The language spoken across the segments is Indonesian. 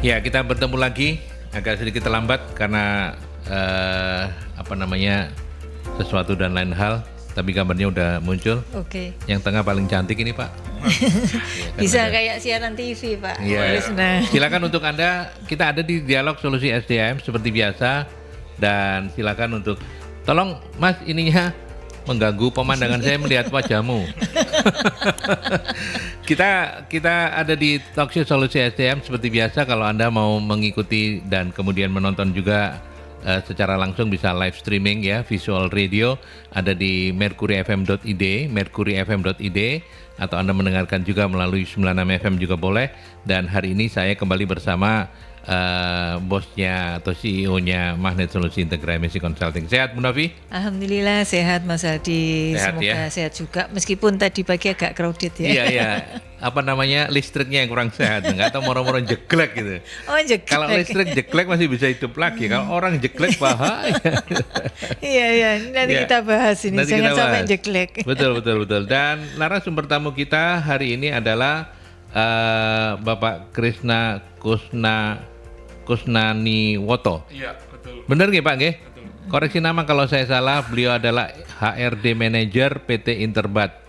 Ya, kita bertemu lagi agak sedikit terlambat karena sesuatu dan lain hal. Tapi gambarnya udah muncul. Oke. Yang tengah paling cantik ini Pak. Ya, kan Bisa ada. kayak siaran TV Pak. Iya. Nah. Silakan untuk Anda, kita ada di Dialog Solusi SDM seperti biasa. Dan silakan untuk, tolong Mas ininya mengganggu pemandangan saya melihat wajahmu. Kita ada di Talkshow Solusi SDM seperti biasa. Kalau Anda mau mengikuti dan kemudian menonton juga secara langsung bisa live streaming ya, visual radio ada di mercuryfm.id atau Anda mendengarkan juga melalui 96 FM juga boleh. Dan hari ini saya kembali bersama bosnya atau CEO-nya Magnet Solusi Integra Emisi Consulting. Sehat Bu Novi? Alhamdulillah sehat Mas Aldi. Sehat, semoga ya? sehat juga meskipun tadi pagi agak crowded ya. Iya. Listriknya yang kurang sehat, nggak tahu moro-moro jeglek gitu. Oh jeglek. Kalau listrik jeglek masih bisa hidup lagi, kalau orang jeglek bahaya. Iya, nanti Ya. kita bahas ini, Nanti jangan kita sampai bahas. jeglek. Betul. Dan narasumber tamu kita hari ini adalah Bapak Krishna Kusnani Woto. Iya, betul. Benar nggih Pak nggih? Betul. Koreksi nama kalau saya salah, beliau adalah HRD Manager PT Interbat.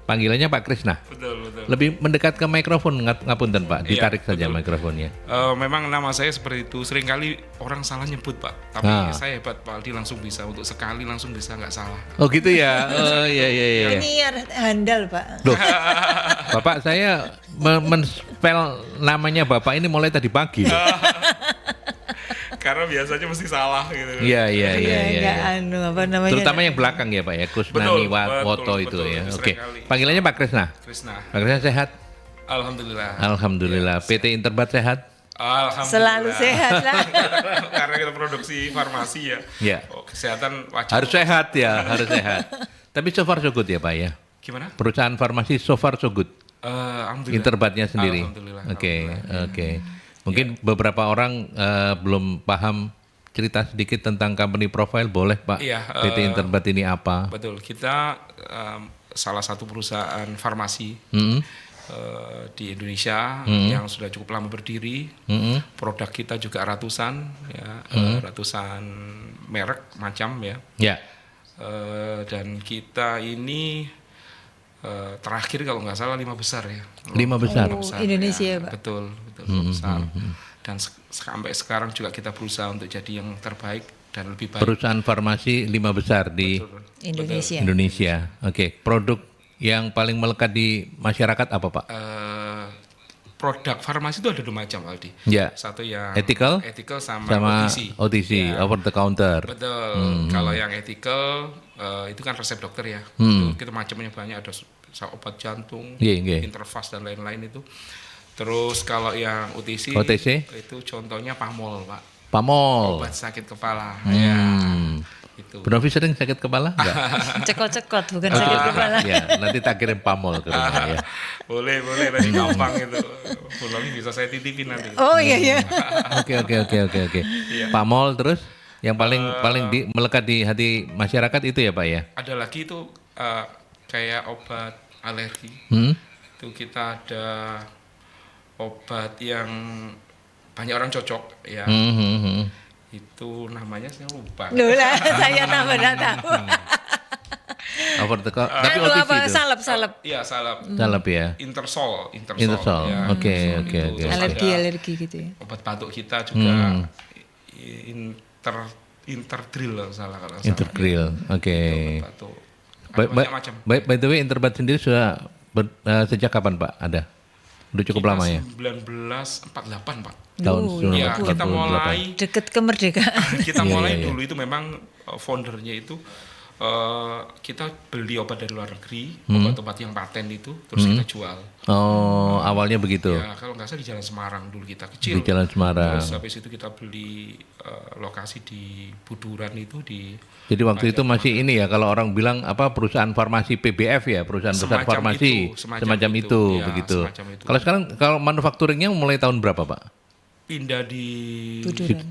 Panggilannya Pak Krishna. Betul. Lebih mendekat ke mikrofon, ngapunten Pak, Iya, ditarik saja betul. mikrofonnya. Memang nama saya seperti itu. Seringkali orang salah nyebut Pak. Tapi Ah. saya hebat Pak Aldi, langsung bisa. Untuk sekali langsung bisa, nggak salah. Oh gitu ya? Oh iya. Ini handal Pak. Loh, Bapak saya men-spell namanya Bapak ini mulai tadi pagi. Karena biasanya mesti salah gitu. Iya. Enggak Terutama yang belakang ya Pak ya, Kusnani Woto itu betul. ya. Itu Oke. seringkali. Panggilannya Pak Krishna. Krishna. Pak Krishna sehat? Alhamdulillah. Alhamdulillah. PT Interbat sehat? Alhamdulillah. Selalu sehat lah. Karena kita produksi farmasi ya. Iya. Kesehatan wajib. Harus sehat ya, harus sehat. Tapi so far so good ya Pak ya. Gimana? Perusahaan farmasi so far so good. Alhamdulillah. Interbatnya sendiri. Alhamdulillah. Oke. Mungkin beberapa orang belum paham, cerita sedikit tentang company profile boleh Pak? Iya, PT Interbat ini apa? Betul. Kita salah satu perusahaan farmasi di Indonesia yang sudah cukup lama berdiri. Produk kita juga ratusan merek macam ya. Ya. Dan kita ini terakhir kalau nggak salah 5 besar ya. 5 besar. Oh, Indonesia ya, Pak. Betul besar. Dan sampai sekarang juga kita berusaha untuk jadi yang terbaik dan lebih baik. Perusahaan farmasi 5 besar di Betul. Indonesia. Indonesia. Oke. Produk yang paling melekat di masyarakat apa Pak? Produk farmasi itu ada 2 macam Aldi. Ya. Satu yang Ethical sama OTC, Ya. over the counter. Betul. Kalau yang ethical itu kan resep dokter ya. Kita macamnya banyak, ada obat jantung, Iya. interfas dan lain-lain itu. Terus kalau yang OTC itu contohnya Pamol Pak. Pamol. Obat sakit kepala. Ya. Itu. Bu Novi sering sakit kepala? Enggak? Cekot-cekot bukan sakit kepala. Ya, nanti tak kirim Pamol ke rumah ya. Boleh nanti gampang itu. Bu Novi bisa saya titipin nanti. Oh iya. Oke. Pamol terus yang paling melekat di hati masyarakat itu ya Pak ya? Ada lagi itu kayak obat alergi. Itu kita ada obat yang banyak orang cocok ya. Itu namanya saya lupa. Loh lah, saya tambah enggak tahu. Over the counter. Tapi Anu OTC apa itu. salep. Iya, salah. Salep ya. Intersol. Intersol. Ya. Oke. Terus Alergi gitu ya. ada obat batuk kita juga Interdrill kalau salah. Intergrill. Oke. Obat batuk. Ada banyak macam. By the way, Interbat sendiri sudah sejak kapan Pak ada? Udah cukup lama ya? 1948 Pak. Tahun Ya, 1948. kita mulai Deket kemerdekaan. kita Iya, mulai iya. dulu itu memang foundernya itu kita beli obat dari luar negeri, obat-obat yang paten itu, terus kita jual. Oh, awalnya begitu. Ya, kalau nggak salah di Jalan Semarang dulu kita kecil. Di Jalan Semarang. Terus habis itu kita beli lokasi di Buduran itu di. Jadi waktu itu masih ini ya, kalau orang bilang apa perusahaan farmasi PBF ya, perusahaan besar Semacam farmasi, itu, semacam itu. Ya, begitu. semacam itu. Kalau sekarang kalau manufacturingnya mulai tahun berapa Pak? Pindah di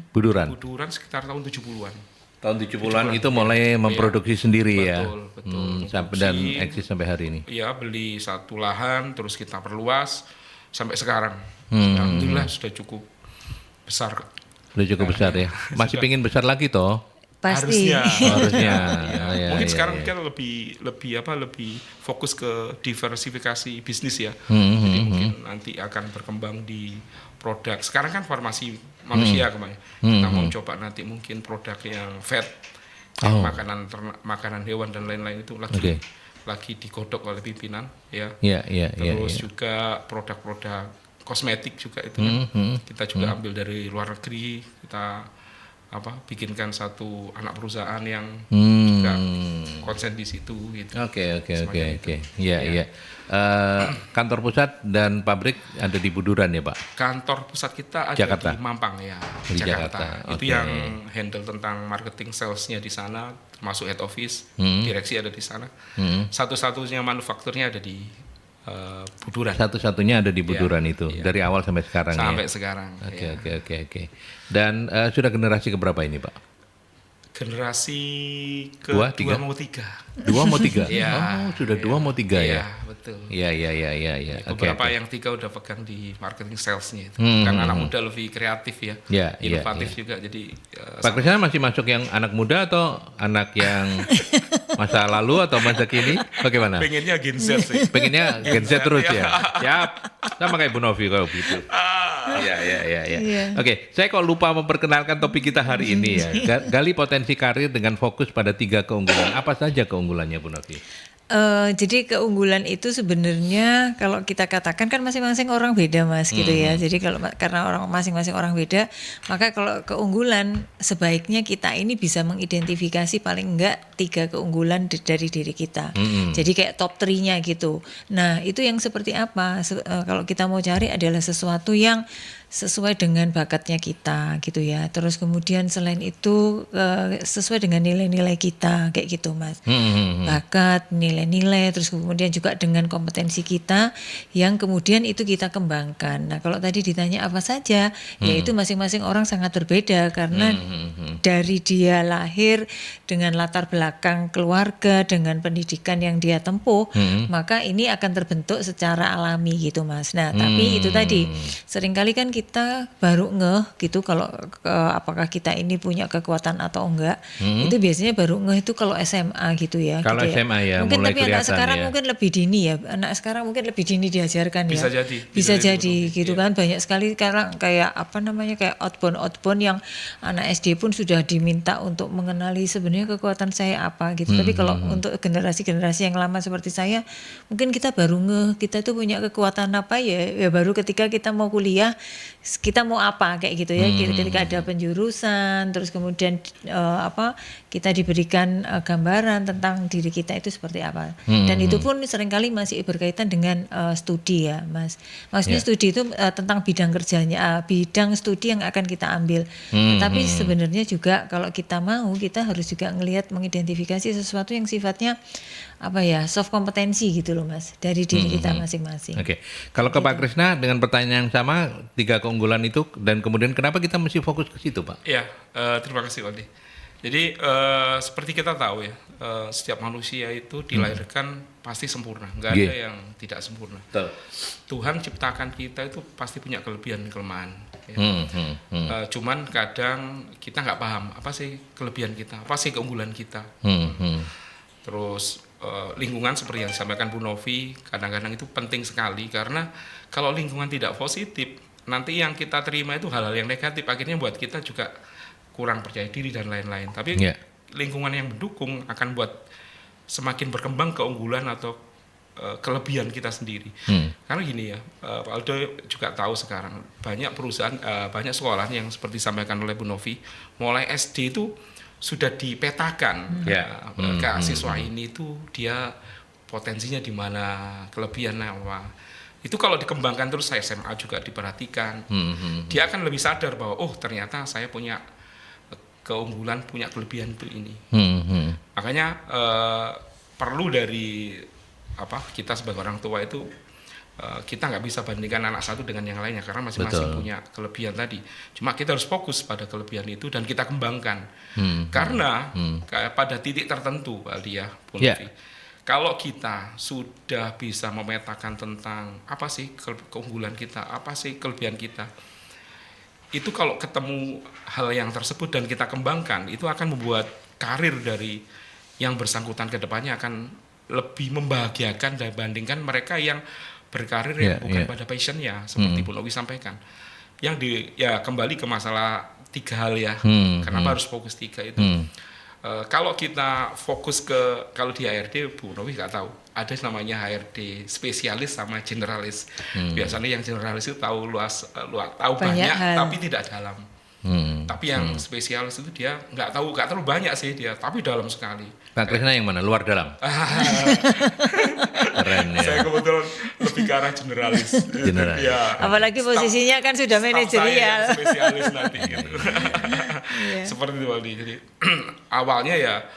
Buduran. Buduran sekitar tahun 70-an. Tahun 70-an itu mulai memproduksi sendiri ya. Betul. Sampai dan eksis sampai hari ini. Iya, beli satu lahan terus kita perluas sampai sekarang. Alhamdulillah sudah cukup besar. Udah cukup besar ya. Masih pingin besar lagi toh? Pasti. Harusnya. Ya, Mungkin ya, sekarang ya. kita lebih fokus ke diversifikasi bisnis ya. Hmm, Jadi mungkin nanti akan berkembang di produk. Sekarang kan farmasi manusia kemarin. Kita mau coba nanti mungkin produk yang fat, Oh. makanan hewan dan lain-lain itu Oke. lagi digodok oleh pimpinan ya. Ya, ya, ya. Terus Ya. juga produk-produk kosmetik juga itu kita juga ambil dari luar negeri, kita bikinkan satu anak perusahaan yang juga konsen di situ gitu. Oke. Semacam itu. Iya, iya. Kantor pusat dan pabrik ada di Buduran ya, Pak? Kantor pusat kita ada Jakarta. di Mampang ya, Di Jakarta, Itu oke. yang handle tentang marketing salesnya di sana, termasuk head office, direksi ada di sana. Satu-satunya manufakturnya ada di Buduran. Satu-satunya ada di Buduran Iya, itu iya. dari awal sampai sekarang Sampai ya. sekarang. ya. Oke. Dan sudah generasi keberapa ini, Pak? Generasi Dua, tiga? kedua mau tiga. 2 mau 3? Iya. Oh, sudah 2 mau 3 Iya, ya. betul. Iya. Oke. Beberapa yang 3 udah pegang di marketing salesnya itu. Hmm, Karena anak muda lebih kreatif ya, Iya, inovatif iya. juga. Jadi Pak Krisna masih masuk yang anak muda atau anak yang masa lalu atau masa kini? Bagaimana? pengennya Gen Z sih. Pengennya Gen Z terus Iya. ya? Siap. Sama kayak Bu Novi kalau gitu. Iya. Iya. Oke, saya kok lupa memperkenalkan topik kita hari ini ya. Gali potensi karir dengan fokus pada 3 keunggulan. Apa saja keunggulannya, Bu Novi? Jadi keunggulan itu sebenarnya kalau kita katakan kan masing-masing orang beda Mas gitu ya. Jadi kalau karena masing-masing orang beda, maka kalau keunggulan sebaiknya kita ini bisa mengidentifikasi paling enggak 3 keunggulan dari diri kita. Jadi kayak top 3-nya gitu. Nah, itu yang seperti apa? Kalau kita mau cari adalah sesuatu yang sesuai dengan bakatnya kita gitu ya. Terus kemudian selain itu sesuai dengan nilai-nilai kita kayak gitu Mas. Bakat, nilai-nilai, terus kemudian juga dengan kompetensi kita yang kemudian itu kita kembangkan. Nah kalau tadi ditanya apa saja, yaitu masing-masing orang sangat berbeda karena dari dia lahir dengan latar belakang keluarga, dengan pendidikan yang dia tempuh, maka ini akan terbentuk secara alami gitu Mas. Nah tapi itu tadi seringkali kan kita baru ngeh gitu kalau apakah kita ini punya kekuatan atau enggak. Itu biasanya baru ngeh itu kalau SMA gitu ya. Kalau gitu SMA ya, mungkin mulai tapi anak kelihatan sekarang ya. mungkin lebih dini ya. Anak sekarang mungkin lebih dini diajarkan Bisa ya. jadi. Bisa Bisa jadi jadi, gitu iya. kan, banyak sekali sekarang kayak kayak outbound yang anak SD pun sudah diminta untuk mengenali sebenarnya kekuatan saya apa gitu. Tapi kalau untuk generasi-generasi yang lama seperti saya, mungkin kita baru ngeh kita tuh punya kekuatan apa ya baru ketika kita mau kuliah, kita mau apa kayak gitu ya. Ketika ada penjurusan, terus kemudian kita diberikan gambaran tentang diri kita itu seperti apa. Dan itu pun seringkali masih berkaitan dengan studi ya, Mas. Maksudnya studi itu tentang bidang kerjanya, bidang studi yang akan kita ambil. Tapi sebenarnya juga kalau kita mau, kita harus juga mengidentifikasi sesuatu yang sifatnya soft kompetensi gitu loh Mas, dari diri kita masing-masing. Oke, kalau ke Pak Krisna dengan pertanyaan yang sama, 3 keunggulan itu dan kemudian kenapa kita mesti fokus ke situ, Pak? Ya, terima kasih Wandi. Jadi seperti kita tahu ya, setiap manusia itu dilahirkan pasti sempurna, nggak ada yang tidak sempurna. Betul. Tuhan ciptakan kita itu pasti punya kelebihan dan kelemahan. Ya. Cuman kadang kita nggak paham apa sih kelebihan kita, apa sih keunggulan kita. Terus lingkungan seperti yang disampaikan Bu Novi kadang-kadang itu penting sekali karena kalau lingkungan tidak positif, nanti yang kita terima itu hal-hal yang negatif, akhirnya buat kita juga kurang percaya diri dan lain-lain. Tapi lingkungan yang mendukung akan buat semakin berkembang keunggulan atau kelebihan kita sendiri. Karena gini ya, Pak Aldo juga tahu sekarang banyak perusahaan, banyak sekolah yang seperti disampaikan oleh Bu Novi, mulai SD itu sudah dipetakan siswa ini tuh dia potensinya di mana, kelebihannya apa. Itu kalau dikembangkan terus saya SMA juga diperhatikan. Dia akan lebih sadar bahwa ternyata saya punya keunggulan, punya kelebihan itu ini. Makanya perlu dari kita sebagai orang tua itu kita nggak bisa bandingkan anak satu dengan yang lainnya karena masing-masing punya kelebihan tadi. Cuma kita harus fokus pada kelebihan itu dan kita kembangkan. Karena pada titik tertentu, Pak Aldi ya, Bu Novi, kalau kita sudah bisa memetakan tentang apa sih keunggulan kita, apa sih kelebihan kita, itu kalau ketemu hal yang tersebut dan kita kembangkan, itu akan membuat karir dari yang bersangkutan ke depannya akan lebih membahagiakan dibandingkan mereka yang berkarir yang bukan pada passionnya, seperti Bu Novi sampaikan. Ya kembali ke masalah 3 hal ya. Kenapa harus fokus 3 itu? Kalau kita fokus kalau di HRD, Bu Novi nggak tahu, ada namanya HRD spesialis sama generalis. Biasanya yang generalis itu tahu tahu banyak tapi tidak dalam. Tapi yang spesialis itu dia nggak terlalu banyak sih dia, tapi dalam sekali. Kak Krisna yang mana? Luar dalam? Keren ya. Saya kebetulan lebih ke arah generalis. Generalis. Ya. Apalagi posisinya kan sudah manajerial. Spesialis nanti gitu. Seperti itu Aldi. Jadi awalnya ya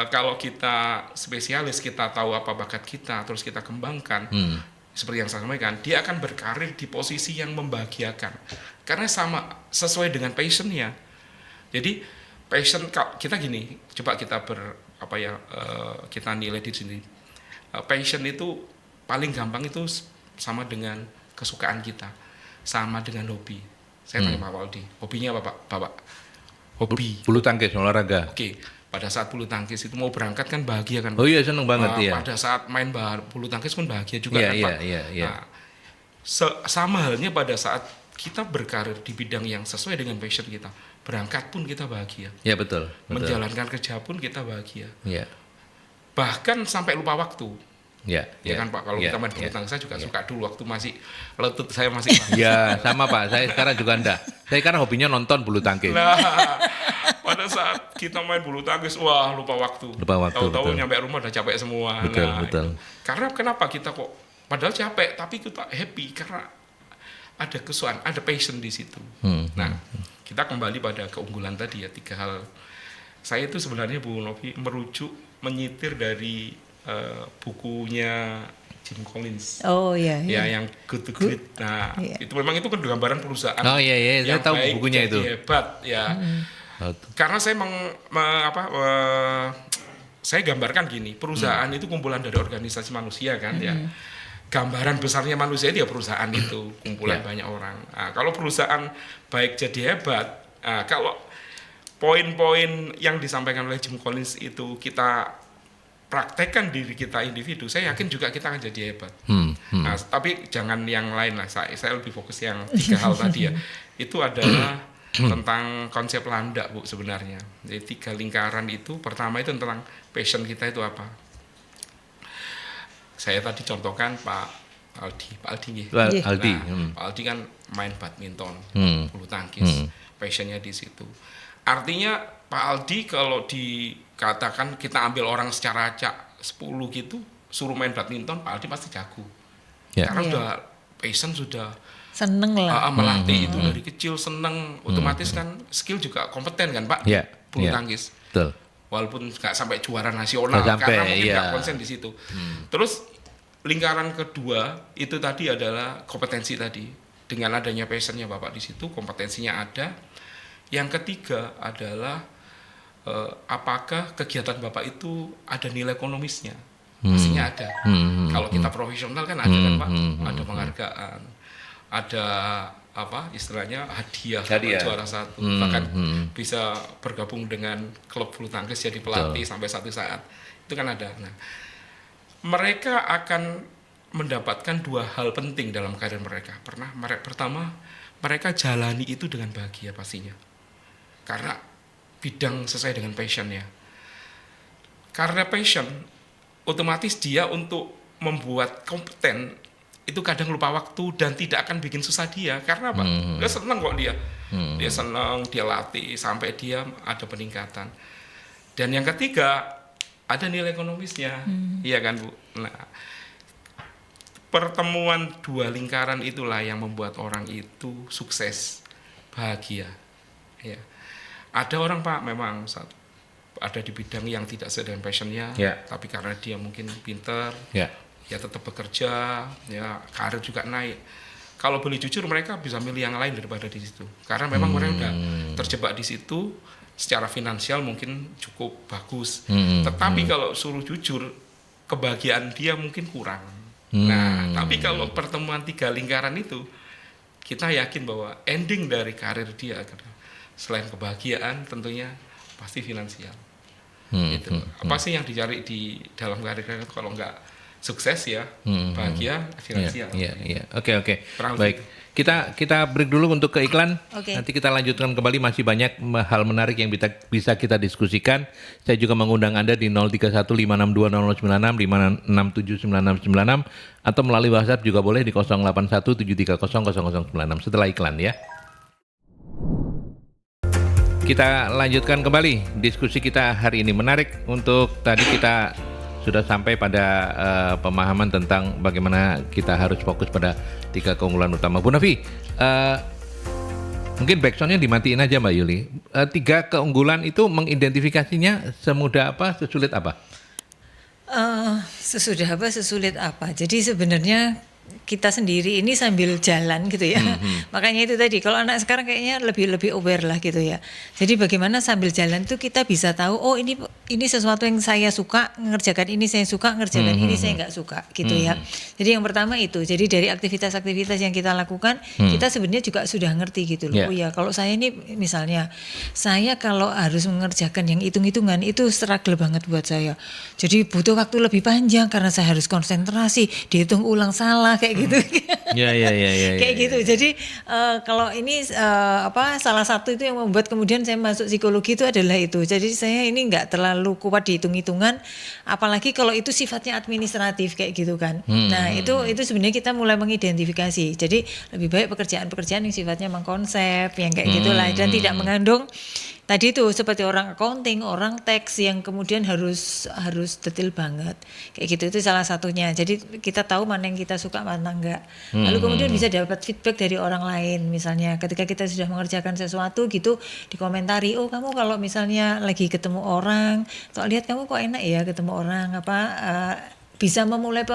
kalau kita spesialis, kita tahu apa bakat kita, terus kita kembangkan. Seperti yang saya sampaikan, dia akan berkarir di posisi yang membahagiakan. Karena sesuai dengan passionnya. Jadi passion kita gini, coba kita kita nilai di sini. Passion itu paling gampang itu sama dengan kesukaan kita, sama dengan hobi. Saya tanya Pak Waldi, hobinya apa Bapak? Hobi. Bulu tangkis, olahraga. Oke. Pada saat bulu tangkis itu mau berangkat kan bahagia kan? Oh iya, seneng banget ya. Pada saat main bulu tangkis pun bahagia juga kan Pak? Iya. Nah, sama halnya pada saat kita berkarir di bidang yang sesuai dengan passion kita, berangkat pun kita bahagia. Iya betul. Menjalankan kerja pun kita bahagia. Iya. Bahkan sampai lupa waktu. Ya kan Pak, kalau kita main bulu tangkis saya juga suka dulu waktu masih letut saya masih. Ya sama Pak, saya sekarang juga enggak. Saya karena hobinya nonton bulu tangkis. Nah, pada saat kita main bulu tangkis, wah lupa waktu. Tahu-tahu nyampe rumah udah capek semua. Betul. Karena kenapa kita kok padahal capek tapi kita happy karena ada kesukaan, ada passion di situ. Nah, kita kembali pada keunggulan tadi ya, 3 hal. Saya itu sebenarnya Bu Novi menyitir dari bukunya Jim Collins. Oh iya. Ya yang Good to Great. Nah, itu memang itu kan gambaran perusahaan. Oh iya, saya tahu baik, bukunya itu. Hebat ya. Karena saya saya gambarkan gini, perusahaan itu kumpulan dari organisasi manusia kan ya. Gambaran besarnya manusia itu ya perusahaan itu, kumpulan banyak orang. Nah, kalau perusahaan baik jadi hebat, kalau poin-poin yang disampaikan oleh Jim Collins itu kita praktekkan diri kita individu, saya yakin juga kita akan jadi hebat. Nah, tapi jangan yang lain lah, saya lebih fokus yang 3 hal tadi ya. Itu adalah tentang konsep landak Bu sebenarnya. Jadi 3 lingkaran itu, pertama itu tentang passion kita itu apa. Saya tadi contohkan Pak Aldi. Aldi. Pak Aldi kan main badminton, bulu tangkis, passionnya di situ. Artinya Pak Aldi kalau dikatakan kita ambil orang secara acak 10 gitu, suruh main badminton, Pak Aldi pasti jago. Karena udah passion, sudah seneng lah. Melatih itu dari kecil, seneng, otomatis kan skill juga kompeten kan Pak, bulu tangkis. Betul. Walaupun nggak sampai juara nasional, karena mungkin nggak konsen di situ. Terus lingkaran kedua itu tadi adalah kompetensi tadi. Dengan adanya passionnya Bapak di situ, kompetensinya ada. Yang ketiga adalah apakah kegiatan Bapak itu ada nilai ekonomisnya? Pastinya ada. Kalau kita profesional kan ada kan Pak, ada penghargaan, ada istilahnya hadiah juara 1, bahkan bisa bergabung dengan klub bulu tangkis jadi pelatih sampai satu saat itu kan ada. Nah, mereka akan mendapatkan 2 hal penting dalam karir mereka. Pertama, mereka jalani itu dengan bahagia pastinya, karena bidang sesuai dengan passionnya. Karena passion, otomatis dia untuk membuat kompeten itu kadang lupa waktu dan tidak akan bikin susah dia. Karena apa? Dia senang kok dia. Dia senang, dia latih sampai dia ada peningkatan. Dan yang ketiga, ada nilai ekonomisnya. Iya kan, Bu? Nah, pertemuan 2 lingkaran itulah yang membuat orang itu sukses, bahagia. Ya. Ada orang Pak memang ada di bidang yang tidak sesuai dengan passionnya, tapi karena dia mungkin pinter, ya tetap bekerja, ya karir juga naik. Kalau boleh jujur, mereka bisa milih yang lain daripada di situ, karena memang mereka udah terjebak di situ. Secara finansial mungkin cukup bagus, tetapi kalau suruh jujur, kebahagiaan dia mungkin kurang. Nah, tapi kalau pertemuan 3 lingkaran itu, kita yakin bahwa ending dari karir dia adalah selain kebahagiaan tentunya pasti finansial. Itu apa sih yang dicari di dalam karir kalau nggak sukses ya bahagia finansial. Oke. Baik. Kita break dulu untuk ke iklan. Nanti kita lanjutkan kembali, masih banyak hal menarik yang bisa kita diskusikan. Saya juga mengundang Anda di 0315620096, 5679696 atau melalui WhatsApp juga boleh di 0817300096 setelah iklan ya. Kita lanjutkan kembali diskusi kita hari ini. Menarik untuk tadi kita sudah sampai pada pemahaman tentang bagaimana kita harus fokus pada 3 keunggulan utama. Bu Novi, mungkin backsoundnya dimatiin aja Mbak Yuli. 3 keunggulan itu mengidentifikasinya semudah apa, sesulit apa? Sesudah apa, sesulit apa. Jadi sebenarnya kita sendiri ini sambil jalan gitu ya. Makanya itu tadi, kalau anak sekarang kayaknya lebih aware lah gitu ya. Jadi bagaimana sambil jalan tuh kita bisa tahu, oh ini sesuatu yang saya suka, ngerjakan ini saya suka, ngerjakan ini saya nggak suka gitu ya. Jadi yang pertama itu, jadi dari aktivitas-aktivitas yang kita lakukan, kita sebenarnya juga sudah ngerti gitu loh. Oh ya, kalau saya ini misalnya, saya kalau harus mengerjakan yang hitung-hitungan itu struggle banget buat saya. Jadi butuh waktu lebih panjang karena saya harus konsentrasi, dihitung ulang salah kayak gitu. Kayak gitu. Jadi kalau ini salah satu itu yang membuat kemudian saya masuk psikologi itu adalah itu. Jadi saya ini nggak terlalu kuat di hitung-hitungan, apalagi kalau itu sifatnya administratif kayak gitu kan. Nah itu sebenarnya kita mulai mengidentifikasi. Jadi lebih baik pekerjaan-pekerjaan yang sifatnya mengkonsep, yang kayak gitulah, dan tidak mengandung tadi itu seperti orang accounting, orang tax yang kemudian harus detail banget. Kayak gitu, itu salah satunya. Jadi kita tahu mana yang kita suka, mana enggak. Lalu kemudian bisa dapat feedback dari orang lain. Misalnya ketika kita sudah mengerjakan sesuatu gitu, dikomentari, oh kamu kalau misalnya lagi ketemu orang, atau lihat kamu kok enak ya ketemu orang, bisa memulai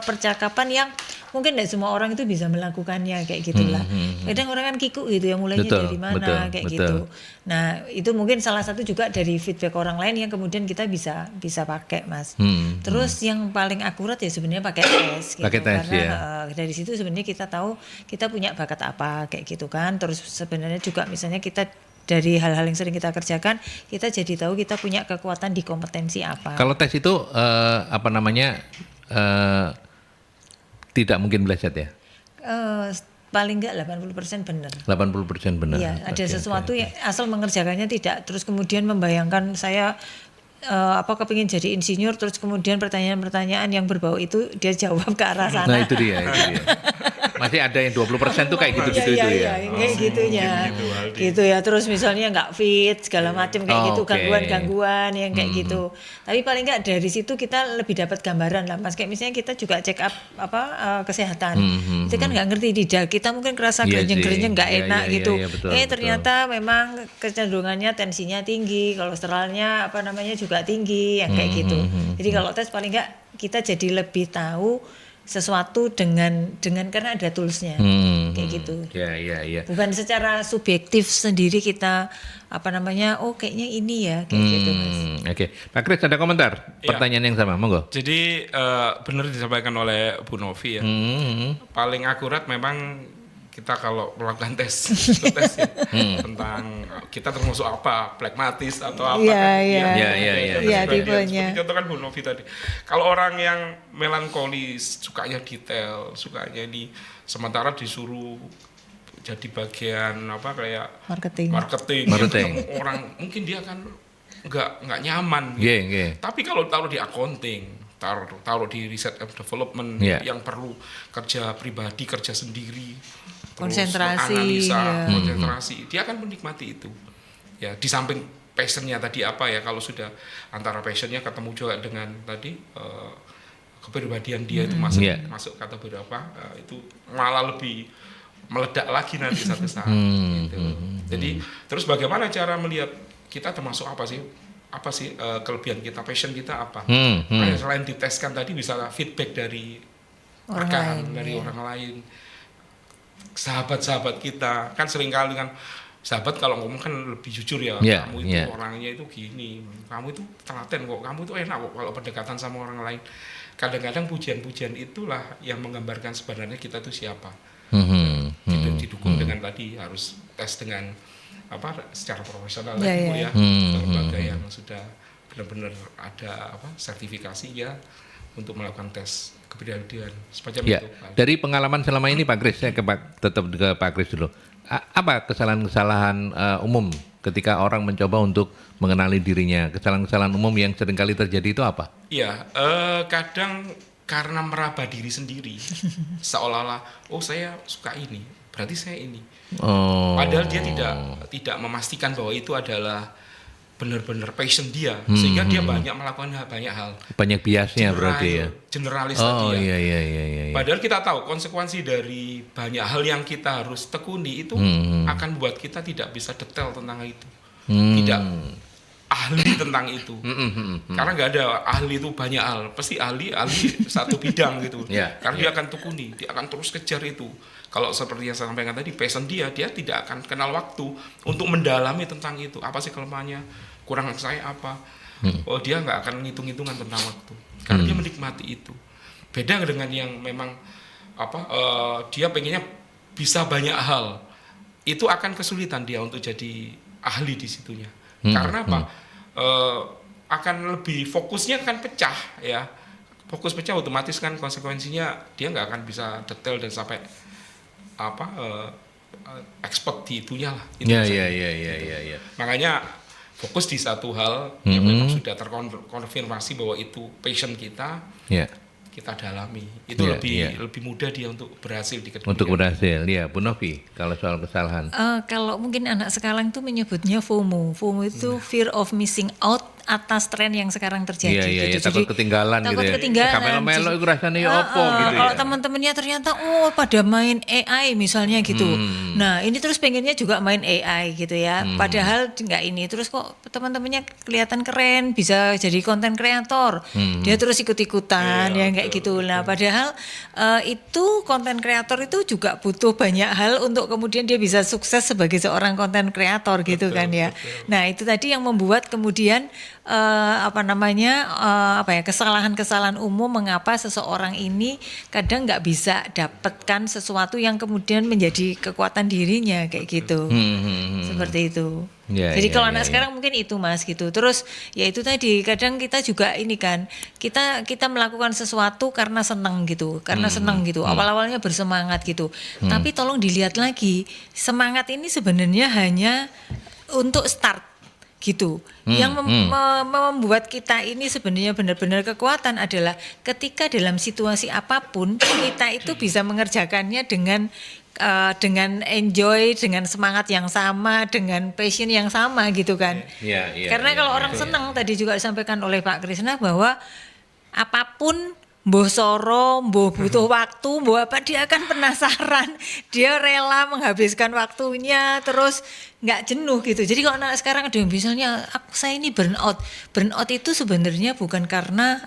percakapan yang mungkin tidak semua orang itu bisa melakukannya kayak gitulah. Kadang orang kan kiku gitu ya, mulainya dari mana kayak gitu. Nah itu mungkin salah satu juga dari feedback orang lain yang kemudian kita bisa pakai Mas. Terus yang paling akurat ya sebenarnya pakai tes. Gitu. Pakai tes, karena dari situ sebenarnya kita tahu kita punya bakat apa kayak gitu kan. Terus sebenarnya juga misalnya kita dari hal-hal yang sering kita kerjakan, kita jadi tahu kita punya kekuatan di kompetensi apa. Kalau tes itu tidak mungkin meleset ya? Paling enggak 80% benar. 80% benar. Iya, ada sesuatu yang asal mengerjakannya tidak, terus kemudian membayangkan saya kepingin jadi insinyur, terus kemudian pertanyaan-pertanyaan yang berbau itu dia jawab ke arah sana. Nah itu dia. Masih ada yang 20% tuh kayak gitu-gitu itu ya. Kayak gitunya. Gitu ya. Terus misalnya nggak fit segala macam kayak gitu, gangguan-gangguan yang kayak gitu. Tapi paling nggak dari situ kita lebih dapat gambaran lah Mas. Kayak misalnya kita juga check up kesehatan. Itu kan nggak ngerti tidak. Kita mungkin kerasa gerenyeng-gerenyeng nggak enak gitu. Ternyata memang kecenderungannya tensinya tinggi, kolesterolnya juga tinggi yang kayak gitu. Jadi kalau tes paling nggak kita jadi lebih tahu sesuatu dengan karena ada toolsnya kayak gitu. Iya. Bukan secara subjektif sendiri kita kayaknya ini ya kayak gitu Mas. Oke. Pak Kris ada komentar? Pertanyaan yang sama, monggo. Jadi benar disampaikan oleh Bu Novi ya. Paling akurat memang kita kalau melakukan tes tentang kita termasuk apa, pragmatis atau apa Iya, tipenya. Seperti contohkan Bu Novi tadi. Kalau orang yang melankolis, sukanya detail, sukanya sementara disuruh jadi bagian kayak marketing. Orang mungkin dia kan nggak nyaman gitu. Tapi kalau taruh di accounting, taruh di research and development yang perlu kerja pribadi, kerja sendiri, konsentrasi, konsentrasi, dia akan menikmati itu. Ya, di samping passionnya tadi kalau sudah antara passionnya ketemu juga dengan tadi kepribadian dia itu masuk kata berapa, itu malah lebih meledak lagi nanti satu saat. Gitu. Jadi terus bagaimana cara melihat kita termasuk apa sih kelebihan kita, passion kita apa? Selain diteskan tadi bisa feedback dari rekan, dari orang lain, sahabat-sahabat kita. Kan seringkali kan sahabat kalau ngomong kan lebih jujur ya. Kamu itu orangnya itu gini, kamu itu telaten kok, kamu itu enak kok kalau pendekatan sama orang lain. Kadang-kadang pujian-pujian itulah yang menggambarkan sebenarnya kita itu siapa. dengan tadi harus tes dengan secara profesional Ya. lembaga yang sudah benar-benar ada sertifikasi ya untuk melakukan tes kepribadian semacam Ya, itu. dari pengalaman selama ini Pak Kris, saya tetap ke Pak Kris dulu. Apa kesalahan-kesalahan umum ketika orang mencoba untuk mengenali dirinya? Kesalahan-kesalahan umum yang seringkali terjadi itu apa? Iya, kadang karena meraba diri sendiri, seolah-olah, oh saya suka ini, berarti saya ini. Padahal dia tidak memastikan bahwa itu adalah benar-benar passion dia, sehingga dia banyak melakukan banyak hal. Banyak biasnya berarti ya. Generalis tadi ya. Iya. Padahal kita tahu konsekuensi dari banyak hal yang kita harus tekuni itu akan buat kita tidak bisa detail tentang itu, tidak ahli tentang itu. Karena nggak ada ahli itu banyak hal, pasti ahli satu bidang gitu. Karena dia akan tekuni, dia akan terus kejar itu. Kalau seperti yang saya sampaikan tadi, passion dia tidak akan kenal waktu untuk mendalami tentang itu. Apa sih kelemahannya? Kurang saya apa? Oh, dia nggak akan ngitung-hitungan tentang waktu. Karena dia menikmati itu. Beda dengan yang memang dia pengennya bisa banyak hal. Itu akan kesulitan dia untuk jadi ahli di situnya. Karena apa? Akan lebih fokusnya akan pecah ya. Fokus pecah otomatis kan konsekuensinya dia nggak akan bisa detail dan sampai expert di itunya lah. Iya. Makanya fokus di satu hal yang memang sudah terkonfirmasi bahwa itu passion kita. Kita dalami. Itu lebih mudah dia untuk berhasil di kedepannya. Untuk berhasil, ya Bu Novi, kalau soal kesalahan. Kalau mungkin anak sekarang tuh menyebutnya FOMO. FOMO itu fear of missing out atas tren yang sekarang terjadi. Iya, takut ketinggalan gitu ya. Ketinggalan. Melo-melo itu rasanya ya opo gitu ya. Kalau teman-temannya ternyata pada main AI misalnya gitu. Nah, ini terus pengennya juga main AI gitu ya. Padahal enggak ini. Terus kok teman-temannya kelihatan keren, bisa jadi konten kreator. Dia terus ikut-ikutan ya kayak gitu. Nah, padahal itu konten kreator itu juga butuh banyak hal untuk kemudian dia bisa sukses sebagai seorang konten kreator gitu kan ya. Nah, itu tadi yang membuat kemudian kesalahan-kesalahan umum mengapa seseorang ini kadang nggak bisa dapatkan sesuatu yang kemudian menjadi kekuatan dirinya kayak gitu. Seperti itu. Jadi kalau anak sekarang mungkin itu Mas gitu. Terus ya itu tadi kadang kita juga ini kan kita melakukan sesuatu karena senang gitu, Awal-awalnya bersemangat gitu. Tapi tolong dilihat lagi, semangat ini sebenarnya hanya untuk start gitu. Yang membuat kita ini sebenarnya benar-benar kekuatan adalah ketika dalam situasi apapun kita itu bisa mengerjakannya dengan enjoy, dengan semangat yang sama, dengan passion yang sama gitu kan. Karena kalau orang senang tadi juga disampaikan oleh Pak Krisna bahwa apapun mbuh soro, mbuh butuh waktu, mbuh apa dia akan penasaran, dia rela menghabiskan waktunya, terus nggak jenuh gitu. Jadi kalau anak sekarang ada yang misalnya saya ini burnout itu sebenarnya bukan karena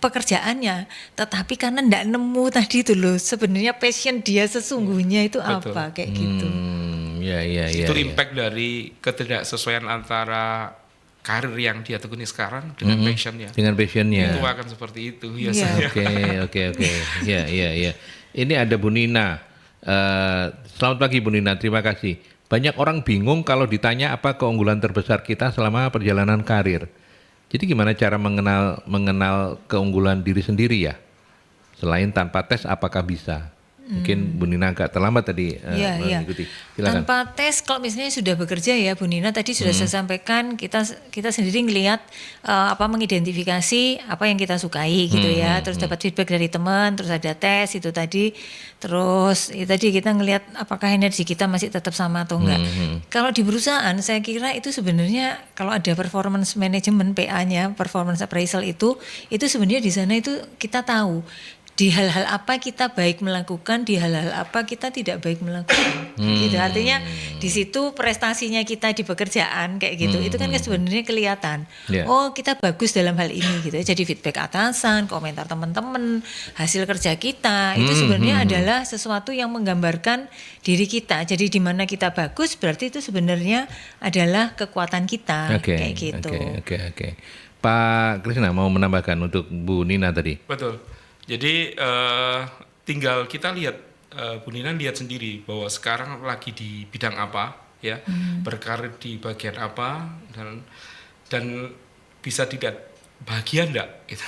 pekerjaannya, tetapi karena nggak nemu tadi itu loh sebenarnya passion dia sesungguhnya itu apa kayak gitu. Itu impact dari ketidaksesuaian antara karir yang dia tekuni sekarang dengan passionnya. Dengan passionnya. Itu akan seperti itu biasanya. Oke. Ya. Ini ada Bu Nina. Selamat pagi Bu Nina, terima kasih. Banyak orang bingung kalau ditanya apa keunggulan terbesar kita selama perjalanan karir. Jadi gimana cara mengenal keunggulan diri sendiri ya? Selain tanpa tes apakah bisa? Mungkin Bu Nina agak terlambat tadi mengikuti. Silakan. Tanpa tes, kalau misalnya sudah bekerja ya Bu Nina tadi sudah saya sampaikan kita sendiri ngelihat mengidentifikasi apa yang kita sukai gitu ya. Terus dapat feedback dari teman, terus ada tes itu tadi. Terus tadi kita ngelihat apakah energi kita masih tetap sama atau enggak. Kalau di perusahaan saya kira itu sebenarnya kalau ada performance management PA-nya, performance appraisal itu sebenarnya di sana itu kita tahu di hal-hal apa kita baik melakukan, di hal-hal apa kita tidak baik melakukan. Gitu. Artinya di situ prestasinya kita di pekerjaan kayak gitu, itu kan sebenarnya kelihatan. Oh kita bagus dalam hal ini gitu. Jadi feedback atasan, komentar teman-teman, hasil kerja kita itu sebenarnya adalah sesuatu yang menggambarkan diri kita. Jadi di mana kita bagus berarti itu sebenarnya adalah kekuatan kita kayak gitu. Oke. Pak Krisna mau menambahkan untuk Bu Nina tadi. Betul. Jadi tinggal kita lihat Bu Nina lihat sendiri bahwa sekarang lagi di bidang apa, ya, berkarir di bagian apa, dan bisa dilihat bahagia enggak gitu.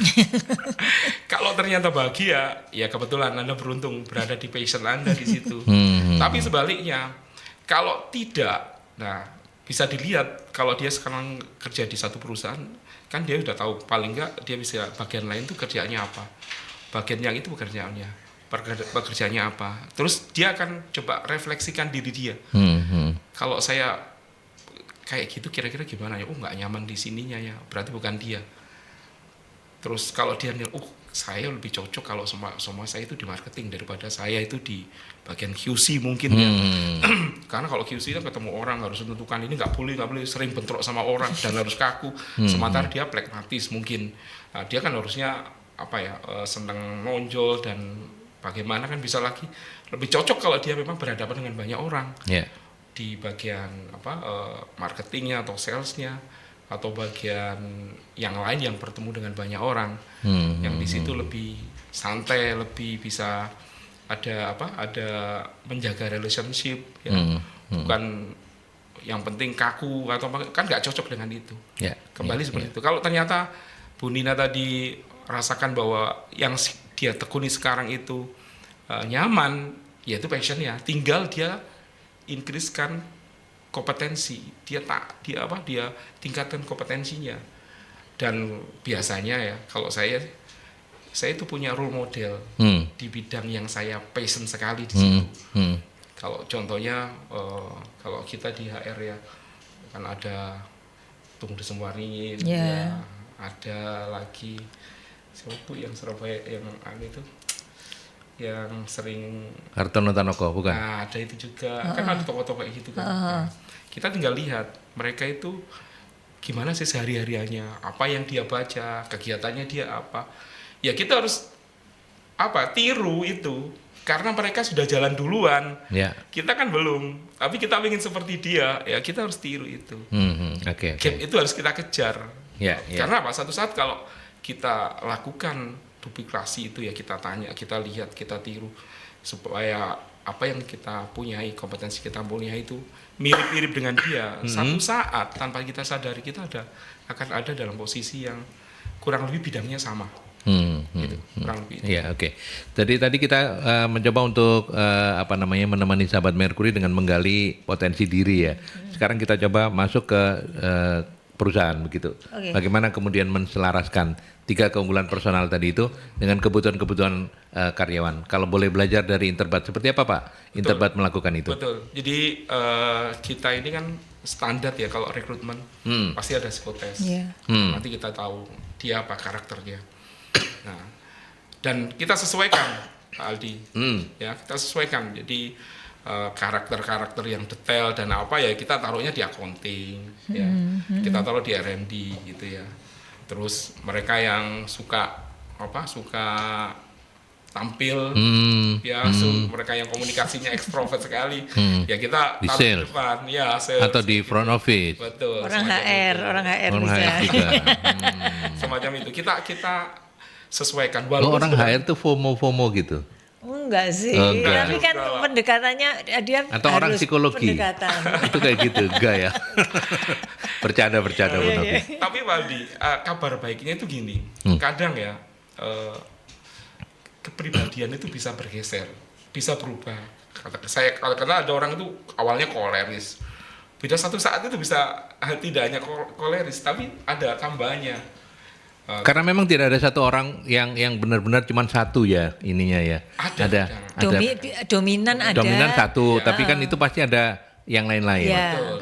Kalau ternyata bahagia, ya kebetulan Anda beruntung berada di passion Anda di situ. Tapi sebaliknya, kalau tidak, nah bisa dilihat kalau dia sekarang kerja di satu perusahaan, kan dia udah tahu paling enggak dia bisa bagian lain itu kerjaannya apa, bagian yang itu pekerjaannya apa. Terus dia akan coba refleksikan diri dia. Kalau saya kayak gitu kira-kira gimana ya? Nggak nyaman di sininya ya, berarti bukan dia. Terus kalau dia nih, saya lebih cocok kalau sama saya itu di marketing daripada saya itu di bagian QC mungkin ya. Karena kalau QC kan ketemu orang harus menentukan ini nggak boleh sering bentrok sama orang dan harus kaku. Sementara dia pragmatis mungkin. Nah, dia kan harusnya senang nonjol dan bagaimana kan bisa lagi lebih cocok kalau dia memang berhadapan dengan banyak orang. Di bagian marketingnya atau salesnya, atau bagian yang lain yang bertemu dengan banyak orang, yang di situ lebih santai, lebih bisa ada menjaga relationship, ya. Bukan yang penting kaku atau kan nggak cocok dengan itu. Kembali seperti itu. Kalau ternyata Bu Nina tadi rasakan bahwa yang dia tekuni sekarang itu nyaman, ya itu passionnya. Tinggal dia increase-kan kompetensi, dia tingkatkan kompetensinya. Dan biasanya ya kalau saya itu punya role model di bidang yang saya passion sekali di situ. Kalau contohnya kalau kita di HR ya kan ada Tung Desemwaringin, ya, ada lagi siapa yang Surabaya yang itu yang sering Hartono Tanoko bukan? Nah, ada itu juga. Kan ada tokoh-tokoh kayak gitu kan. Nah, kita tinggal lihat mereka itu gimana sih sehari-hariannya, apa yang dia baca, kegiatannya dia apa. Ya kita harus tiru itu karena mereka sudah jalan duluan. Kita kan belum, tapi kita ingin seperti dia, ya kita harus tiru itu. Gap itu harus kita kejar. Karena satu saat kalau kita lakukan duplikasi itu ya kita tanya, kita lihat, kita tiru supaya apa yang kita punyai, kompetensi kita punyai itu mirip-mirip dengan dia. Satu saat tanpa kita sadari kita akan ada dalam posisi yang kurang lebih bidangnya sama. Gitu, kurang lebih. Jadi tadi kita mencoba untuk menemani sahabat Merkuri dengan menggali potensi diri ya. Sekarang kita coba masuk ke perusahaan begitu. Bagaimana kemudian menselaraskan 3 keunggulan personal tadi itu dengan kebutuhan-kebutuhan karyawan. Kalau boleh belajar dari Interbat, seperti apa Pak Interbat melakukan itu? Betul. Jadi kita ini kan standar ya kalau rekrutmen pasti ada psikotes. Nanti kita tahu dia apa karakternya. Nah, dan kita sesuaikan Pak Aldi. Ya, kita sesuaikan. Jadi karakter-karakter yang detail dan apa ya kita taruhnya di accounting, ya. Kita taruh di R&D gitu ya. Terus mereka yang suka tampil, mereka yang komunikasinya ekstrovert sekali, ya kita taruh di depan, ya, atau di front office. Betul. Orang HR bisa. Juga. Semacam itu. Kita sesuaikan. Orang HR tuh FOMO gitu. Enggak sih, tapi kan pendekatannya dia atau orang psikologi pendekatan. Itu kayak gitu, enggak ya? bercanda Tapi Pak Aldi, kabar baiknya itu gini, kadang ya kepribadian itu bisa bergeser, bisa berubah. Karena ada orang itu awalnya koleris, beda satu saat itu bisa tidak hanya koleris, tapi ada tambahannya. Karena memang tidak ada satu orang yang benar-benar cuma satu ya ininya ya. Ada. Dominan ada. Dominan satu, tapi kan itu pasti ada yang lain-lain.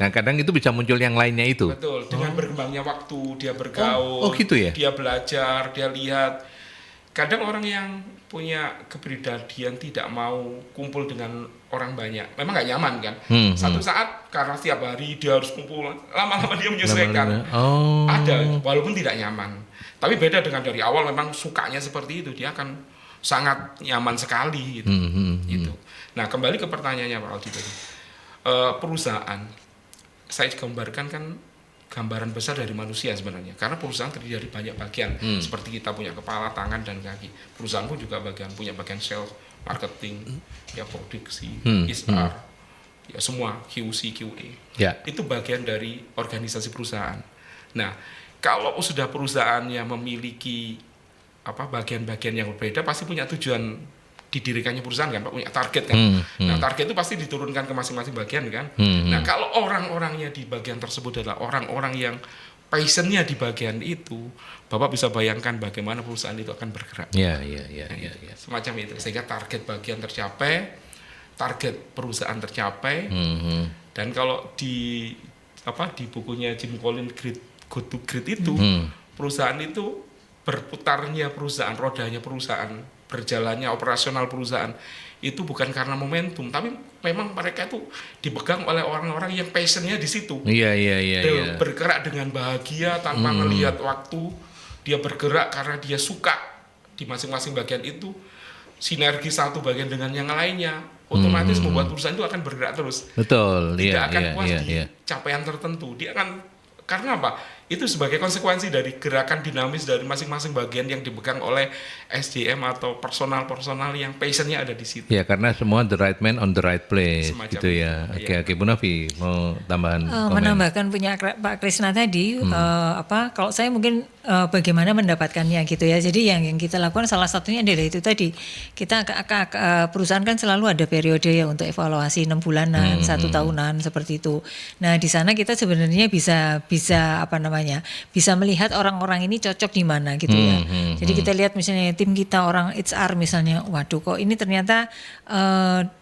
Nah, kadang itu bisa muncul yang lainnya itu. Betul. Dengan berkembangnya waktu, dia bergaul, gitu ya? Dia belajar, dia lihat. Kadang orang yang punya kepribadian tidak mau kumpul dengan orang banyak, memang nggak nyaman kan. Satu saat karena setiap hari dia harus kumpul, lama-lama dia menyesuaikan. Ada, walaupun tidak nyaman. Tapi beda dengan dari awal memang sukanya seperti itu, dia akan sangat nyaman sekali gitu. Gitu. Nah, kembali ke pertanyaannya Pak Aldi tadi. Perusahaan, saya gambarkan kan gambaran besar dari manusia sebenarnya. Karena perusahaan terdiri dari banyak bagian, seperti kita punya kepala, tangan, dan kaki. Perusahaan pun juga punya bagian sales, marketing, ya produksi, HR, ya semua QC, QA. Itu bagian dari organisasi perusahaan. Nah, kalau sudah perusahaannya memiliki bagian-bagian yang berbeda, pasti punya tujuan didirikannya perusahaan kan, Pak, punya target kan. Nah, target itu pasti diturunkan ke masing-masing bagian kan. Nah, kalau orang-orangnya di bagian tersebut adalah orang-orang yang passionnya di bagian itu, Bapak bisa bayangkan bagaimana perusahaan itu akan bergerak. Iya. Semacam itu, sehingga target bagian tercapai, target perusahaan tercapai, dan kalau di bukunya Jim Collins Good to Great itu, perusahaan itu berputarnya perusahaan, rodanya perusahaan, berjalannya operasional perusahaan itu bukan karena momentum, tapi memang mereka itu dipegang oleh orang-orang yang passionnya di situ. Iya. Dia bergerak dengan bahagia tanpa melihat waktu. Dia bergerak karena dia suka di masing-masing bagian itu. Sinergi satu bagian dengan yang lainnya, otomatis membuat perusahaan itu akan bergerak terus. Betul. Tidak akan puas di capaian tertentu. Dia akan, karena apa? Itu sebagai konsekuensi dari gerakan dinamis dari masing-masing bagian yang dipegang oleh SDM atau personal yang passionnya ada di situ. Ya, karena semua the right man on the right place. Semacam gitu ya. Oke, Bu Novi mau tambahan komen? Menambahkan punya Pak Krisna tadi, kalau saya mungkin bagaimana mendapatkannya gitu ya. Jadi yang kita lakukan salah satunya adalah itu tadi. Kita perusahaan kan selalu ada periode ya untuk evaluasi 6 bulanan, 1 tahunan seperti itu. Nah, di sana kita sebenarnya bisa bisa melihat orang-orang ini cocok di mana gitu ya. Jadi kita lihat misalnya tim kita orang HR misalnya, waduh kok ini ternyata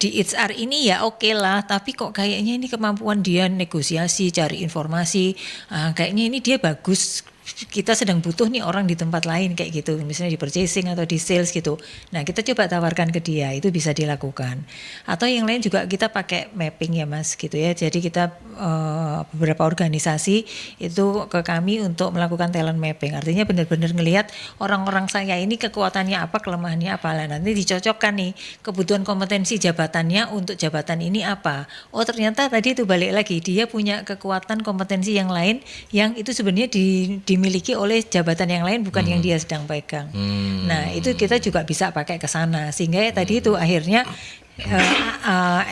di HR ini ya oke lah, tapi kok kayaknya ini kemampuan dia negosiasi, cari informasi, kayaknya ini dia bagus. Kita sedang butuh nih orang di tempat lain kayak gitu, misalnya di purchasing atau di sales gitu. Nah, kita coba tawarkan ke dia, itu bisa dilakukan. Atau yang lain juga kita pakai mapping ya Mas gitu ya. Jadi kita beberapa organisasi itu ke kami untuk melakukan talent mapping. Artinya benar-benar ngelihat orang-orang saya ini kekuatannya apa, kelemahannya apa. Lah nanti dicocokkan nih kebutuhan kompetensi jabatannya untuk jabatan ini apa. Oh, ternyata tadi itu balik lagi, dia punya kekuatan kompetensi yang lain yang itu sebenarnya dimiliki oleh jabatan yang lain, bukan yang dia sedang pegang. Nah, itu kita juga bisa pakai ke sana, sehingga tadi itu akhirnya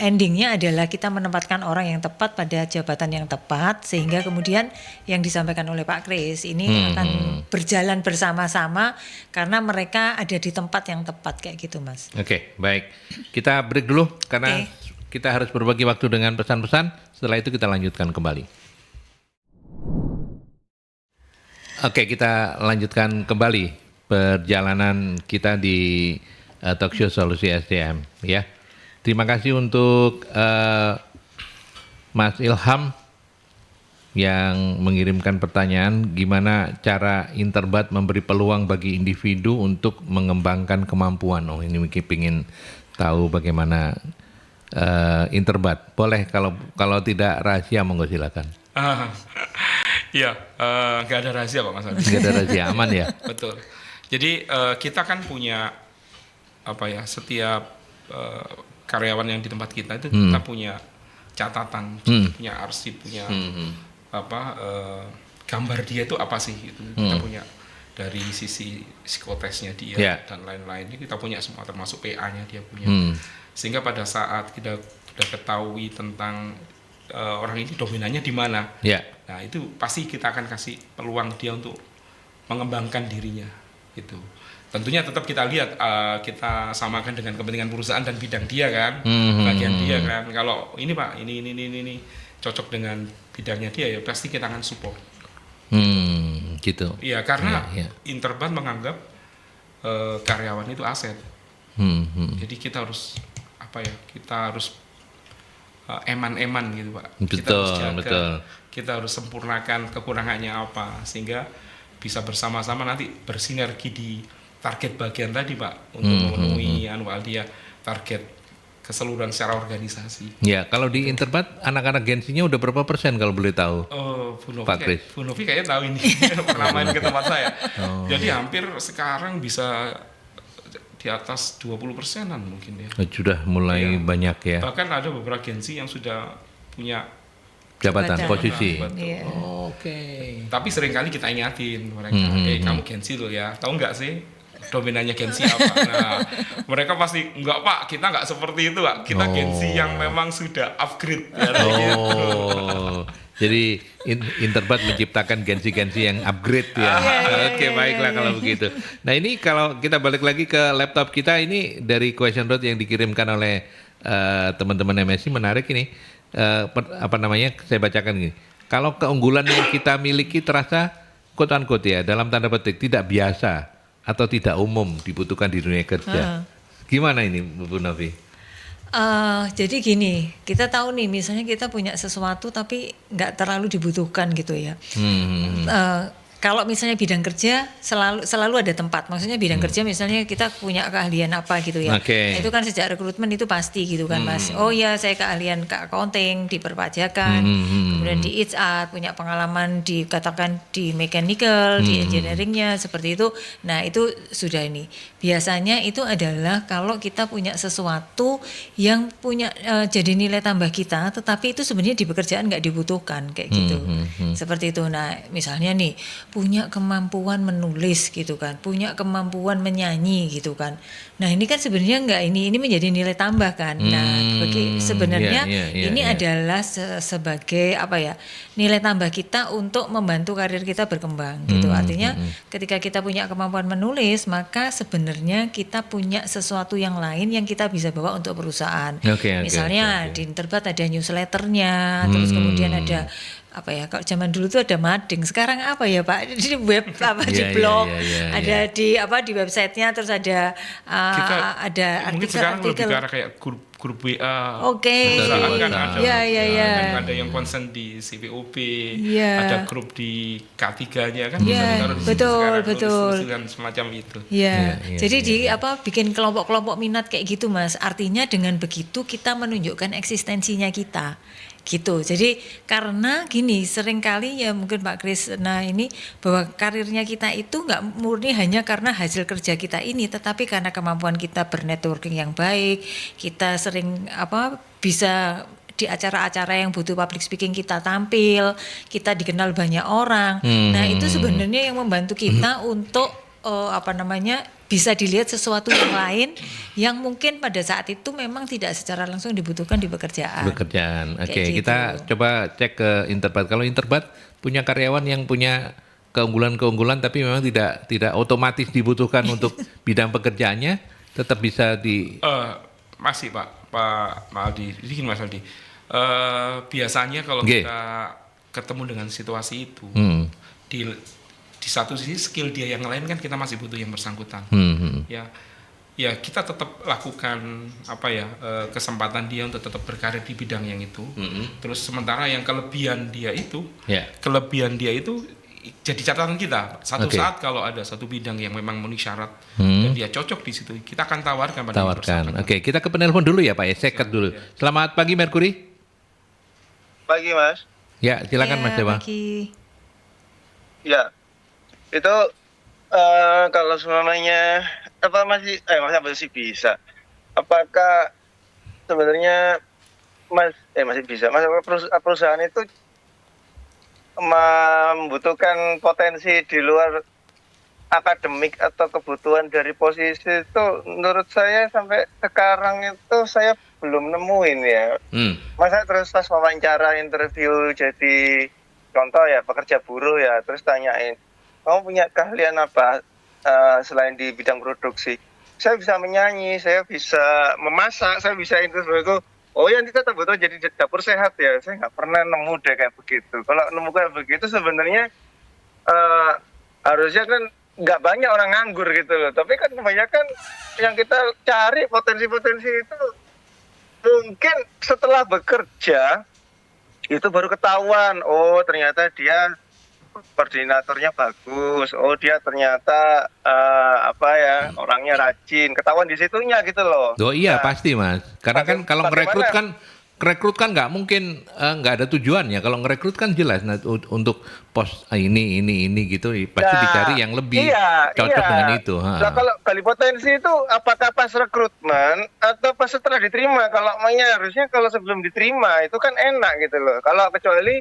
endingnya adalah kita menempatkan orang yang tepat pada jabatan yang tepat, sehingga kemudian yang disampaikan oleh Pak Kris ini akan berjalan bersama-sama karena mereka ada di tempat yang tepat kayak gitu, Mas. Oke, baik. Kita break dulu karena kita harus berbagi waktu dengan pesan-pesan. Setelah itu kita lanjutkan kembali. Oke, kita lanjutkan kembali perjalanan kita di Talkshow Solusi SDM ya. Terima kasih untuk Mas Ilham yang mengirimkan pertanyaan gimana cara Interbat memberi peluang bagi individu untuk mengembangkan kemampuan. Oh, ini mungkin ingin tahu bagaimana Interbat. Boleh kalau tidak rahasia monggo silakan. Iya, nggak ada rahasia Pak Mas Adi. Nggak ada rahasia, aman ya. Betul. Jadi kita kan punya setiap karyawan yang di tempat kita itu kita punya catatan, punya arsip, punya gambar dia itu apa sih itu. Kita punya dari sisi psikotesnya dia dan lain-lain. Kita punya semua termasuk PA-nya dia punya. Sehingga pada saat kita sudah ketahui tentang orang ini dominannya di mana. Nah, itu pasti kita akan kasih peluang dia untuk mengembangkan dirinya gitu. Tentunya tetap kita lihat kita samakan dengan kepentingan perusahaan dan bidang dia kan, bagian dia kan. Kalau ini Pak, ini cocok dengan bidangnya dia ya pasti kita akan support. Gitu. Iya, karena Interbat menganggap karyawan itu aset. Jadi kita harus kita harus eman-eman gitu Pak. Kita harus jaga, kita harus sempurnakan kekurangannya apa sehingga bisa bersama-sama nanti bersinergi di target bagian tadi Pak untuk memenuhi dia target keseluruhan secara organisasi. Ya, kalau di Interbat anak-anak gensinya udah berapa persen kalau boleh tahu? Pak Kris. Bu Novi kayaknya tahu ini pernah main ke tempat saya. Jadi hampir sekarang bisa di atas 20%-an mungkin ya. Sudah mulai banyak ya. Bahkan ada beberapa agensi yang sudah punya Jabatan, posisi. Betul. Iya. Oke. Tapi seringkali kita ingatin mereka, kamu Gen Z loh ya, tahu nggak sih dominannya Gen Z apa? Nah, mereka pasti enggak Pak, kita nggak seperti itu Pak, kita Gen Z yang memang sudah upgrade. Ya, gitu. Jadi Interbat menciptakan Gen Z yang upgrade ya. Oke, baiklah kalau begitu. Nah ini kalau kita balik lagi ke laptop kita, ini dari question road yang dikirimkan oleh teman-teman MSI menarik ini. Saya bacakan gini. Kalau keunggulan yang kita miliki terasa quote unquote ya, dalam tanda petik tidak biasa atau tidak umum dibutuhkan di dunia kerja. Gimana ini Bu Novi? Jadi gini, kita tahu nih misalnya kita punya sesuatu tapi nggak terlalu dibutuhkan gitu ya. Kalau misalnya bidang kerja selalu ada tempat. Maksudnya bidang kerja misalnya kita punya keahlian apa gitu ya. Okay. Itu kan sejak rekrutmen itu pasti gitu kan Mas. Oh ya saya keahlian ke accounting, di perpajakan, kemudian di HR, punya pengalaman dikatakan di mechanical, di engineeringnya seperti itu. Nah itu sudah ini. Biasanya itu adalah kalau kita punya sesuatu yang punya jadi nilai tambah kita, tetapi itu sebenarnya di pekerjaan nggak dibutuhkan kayak gitu. Seperti itu. Nah misalnya nih punya kemampuan menulis gitu kan, punya kemampuan menyanyi gitu kan. Nah ini kan sebenarnya enggak, ini menjadi nilai tambah kan. Nah sebenarnya ini adalah sebagai apa ya, nilai tambah kita untuk membantu karir kita berkembang gitu. Artinya ketika kita punya kemampuan menulis, maka sebenarnya kita punya sesuatu yang lain yang kita bisa bawa untuk perusahaan. Misalnya di Interbat ada newsletternya, terus kemudian ada apa ya, kalau zaman dulu tuh ada mading, sekarang apa ya Pak, di web apa di blog, ada di apa di websitenya, terus ada ada mungkin sekarang lebih ke arah kayak grup WA. Perusahaan kan ada, kan ada yang concern di CPOP, ada grup di K3-nya kan, bisa ditaruh di situ sekarang, betul. semacam itu. Jadi di apa bikin kelompok-kelompok minat kayak gitu Mas. Artinya dengan begitu kita menunjukkan eksistensinya kita. Gitu. Jadi karena gini, seringkali ya mungkin Pak Kris, nah ini bahwa karirnya kita itu nggak murni hanya karena hasil kerja kita ini, tetapi karena kemampuan kita bernetworking yang baik, kita sering apa bisa di acara-acara yang butuh public speaking kita tampil, kita dikenal banyak orang. Nah itu sebenarnya yang membantu kita untuk bisa dilihat sesuatu yang lain yang mungkin pada saat itu memang tidak secara langsung dibutuhkan di pekerjaan. Oke, gitu. Kita coba cek ke Interbat. Kalau Interbat punya karyawan yang punya keunggulan-keunggulan tapi memang tidak otomatis dibutuhkan untuk bidang pekerjaannya, tetap bisa masih Pak Aldi. Jadi Mas Aldi, biasanya kalau kita ketemu dengan situasi itu di satu sisi skill dia yang lain kan kita masih butuh yang bersangkutan. Ya kita tetap lakukan kesempatan dia untuk tetap berkarir di bidang yang itu. Terus sementara yang kelebihan dia itu jadi catatan kita. Satu saat kalau ada satu bidang yang memang memenuhi syarat dan dia cocok di situ, kita akan tawarkan pada yang bersangkutan. Oke, kita ke penelpon dulu ya Pak ya. Saya cut dulu. Selamat pagi Mercury. Pagi Mas. Ya, silakan Mas Dewa. Pagi. Ya. Itu kalau semuanya masih bisa. Apakah sebenarnya masih bisa? Perusahaan itu membutuhkan potensi di luar akademik atau kebutuhan dari posisi itu, menurut saya sampai sekarang itu saya belum nemuin ya. Masa terus pas wawancara interview jadi contoh ya pekerja buruh ya, terus tanyain kamu punya keahlian apa selain di bidang produksi? Saya bisa menyanyi, saya bisa memasak, saya bisa itu. Oh ya nanti tetap butuh jadi dapur sehat ya. Saya nggak pernah nemu deh kayak begitu. Kalau nemu kayak begitu sebenarnya harusnya kan nggak banyak orang nganggur gitu loh. Tapi kan kebanyakan yang kita cari potensi-potensi itu mungkin setelah bekerja itu baru ketahuan. Oh ternyata dia koordinatornya bagus, oh dia ternyata orangnya rajin, ketahuan di situnya gitu loh. Oh iya pasti Mas, karena kan kalau merekrut kan rekrut kan nggak mungkin nggak ada tujuannya. Kalau ngerekrut kan jelas untuk pos ini gitu pasti dicari yang lebih cocok dengan itu. Nah, kalau gali potensi itu apakah pas rekrutmen atau pas setelah diterima? Kalau maunya harusnya kalau sebelum diterima itu kan enak gitu loh. Kalau kecuali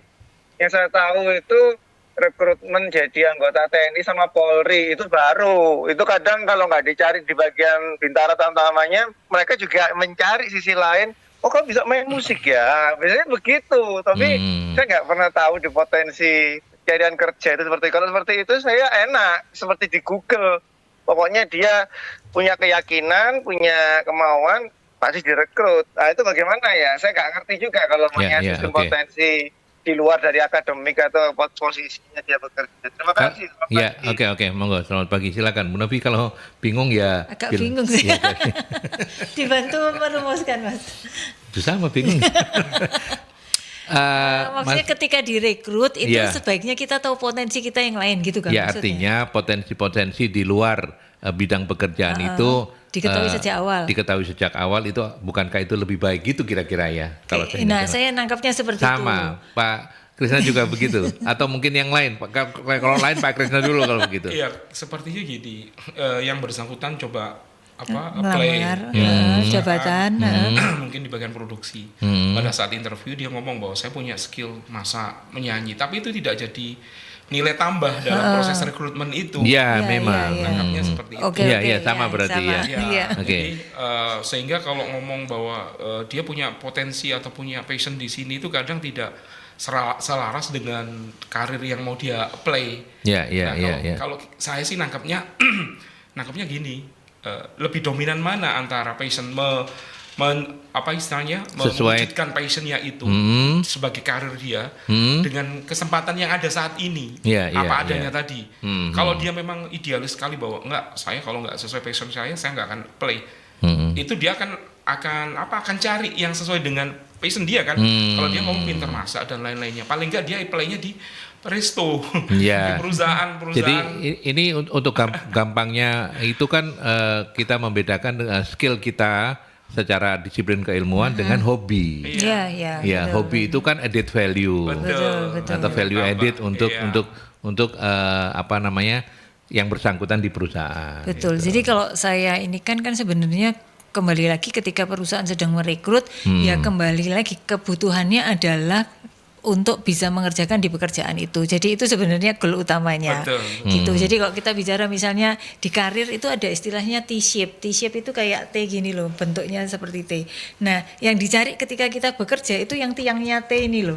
yang saya tahu itu rekrutmen jadi anggota TNI sama Polri itu baru. Itu kadang kalau nggak dicari di bagian bintara utamanya, mereka juga mencari sisi lain. Oh, kamu bisa main musik ya? Biasanya begitu. Tapi saya nggak pernah tahu di potensi carian kerja itu seperti. Kalau seperti itu saya enak, seperti di Google. Pokoknya dia punya keyakinan, punya kemauan, pasti direkrut. Nah, itu bagaimana ya? Saya nggak ngerti juga kalau punya sistem potensi di luar dari akademik atau posisinya dia bekerja. Terima kasih. Ya, oke, monggo. Selamat pagi, silakan. Bu Novi kalau bingung ya. Agak bingung sih. Ya, dibantu merumuskan, Mas. Itu sama bingung. Maksudnya ketika direkrut itu sebaiknya kita tahu potensi kita yang lain gitu kan? Ya, maksudnya? artinya potensi-potensi di luar bidang pekerjaan itu diketahui sejak awal. Diketahui sejak awal itu, bukankah itu lebih baik gitu kira-kira ya? Kalau saya nangkapnya seperti itu. Sama, Pak Krisna juga begitu, atau mungkin yang lain? Kalau lain Pak Krisna dulu kalau begitu. Iya, sepertinya gini, yang bersangkutan coba apply jabatan, mungkin di bagian produksi. Pada saat interview dia ngomong bahwa saya punya skill masak, menyanyi, tapi itu tidak jadi nilai tambah dalam proses rekrutmen itu. Iya, memang. Nangkapnya seperti itu. Iya, sama berarti sama. Ya. Jadi sehingga kalau ngomong bahwa dia punya potensi atau punya passion di sini itu kadang tidak selaras dengan karir yang mau dia apply. Kalau saya sih nangkapnya gini, lebih dominan mana antara passion mewujudkan passionnya itu sebagai karir dia dengan kesempatan yang ada saat ini adanya tadi. Kalau dia memang idealis sekali bahwa saya kalau nggak sesuai passion saya nggak akan play. Itu dia akan cari yang sesuai dengan passion dia kan. Kalau dia ngomong pintar masak dan lain-lainnya, paling nggak dia apply-nya di resto, di perusahaan. Jadi ini untuk gampangnya itu kan kita membedakan skill kita secara disiplin keilmuan dengan hobi. Iya, hobi itu kan added value. Betul. Atau value added untuk yang bersangkutan di perusahaan. Betul. Gitu. Jadi kalau saya ini kan sebenarnya kembali lagi ketika perusahaan sedang merekrut, ya kembali lagi kebutuhannya adalah untuk bisa mengerjakan di pekerjaan itu. Jadi itu sebenarnya goal utamanya. Betul. Gitu. Jadi kalau kita bicara misalnya di karir itu ada istilahnya T-shape. T-shape itu kayak T gini loh, bentuknya seperti T. Nah, yang dicari ketika kita bekerja itu yang tiangnya T ini loh.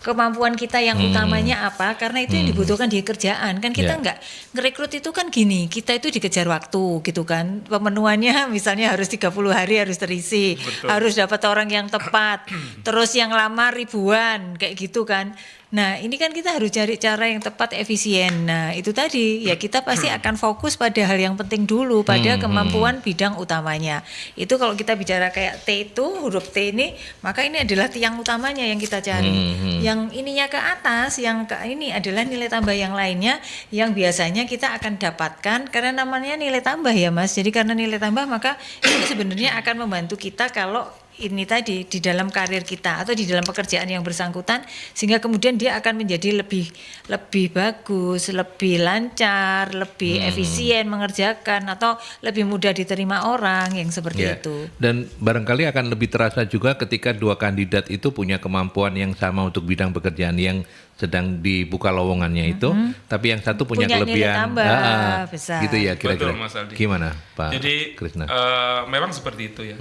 Kemampuan kita yang utamanya apa, karena itu yang dibutuhkan di kerjaan kan. Kita nggak ngerekrut itu kan gini, kita itu dikejar waktu gitu kan, pemenuhannya misalnya harus 30 hari harus terisi. Betul. Harus dapat orang yang tepat, terus yang lama ribuan kayak gitu kan. Nah ini kan kita harus cari cara yang tepat, efisien. Nah itu tadi ya kita pasti akan fokus pada hal yang penting dulu, pada kemampuan bidang utamanya. Itu kalau kita bicara kayak T itu, huruf T ini, maka ini adalah tiang utamanya yang kita cari. Yang ininya ke atas, yang ke ini adalah nilai tambah yang lainnya yang biasanya kita akan dapatkan karena namanya nilai tambah ya Mas. Jadi karena nilai tambah maka itu sebenarnya akan membantu kita kalau ini tadi di dalam karir kita atau di dalam pekerjaan yang bersangkutan, sehingga kemudian dia akan menjadi lebih bagus, lebih lancar, lebih efisien mengerjakan atau lebih mudah diterima orang yang seperti itu. Dan barangkali akan lebih terasa juga ketika dua kandidat itu punya kemampuan yang sama untuk bidang pekerjaan yang sedang dibuka lowongannya itu, tapi yang satu punya kelebihan nilai tambah besar. Gitu ya kira-kira. Betul, Mas Aldi. Gimana Pak Krisna? Jadi memang seperti itu ya.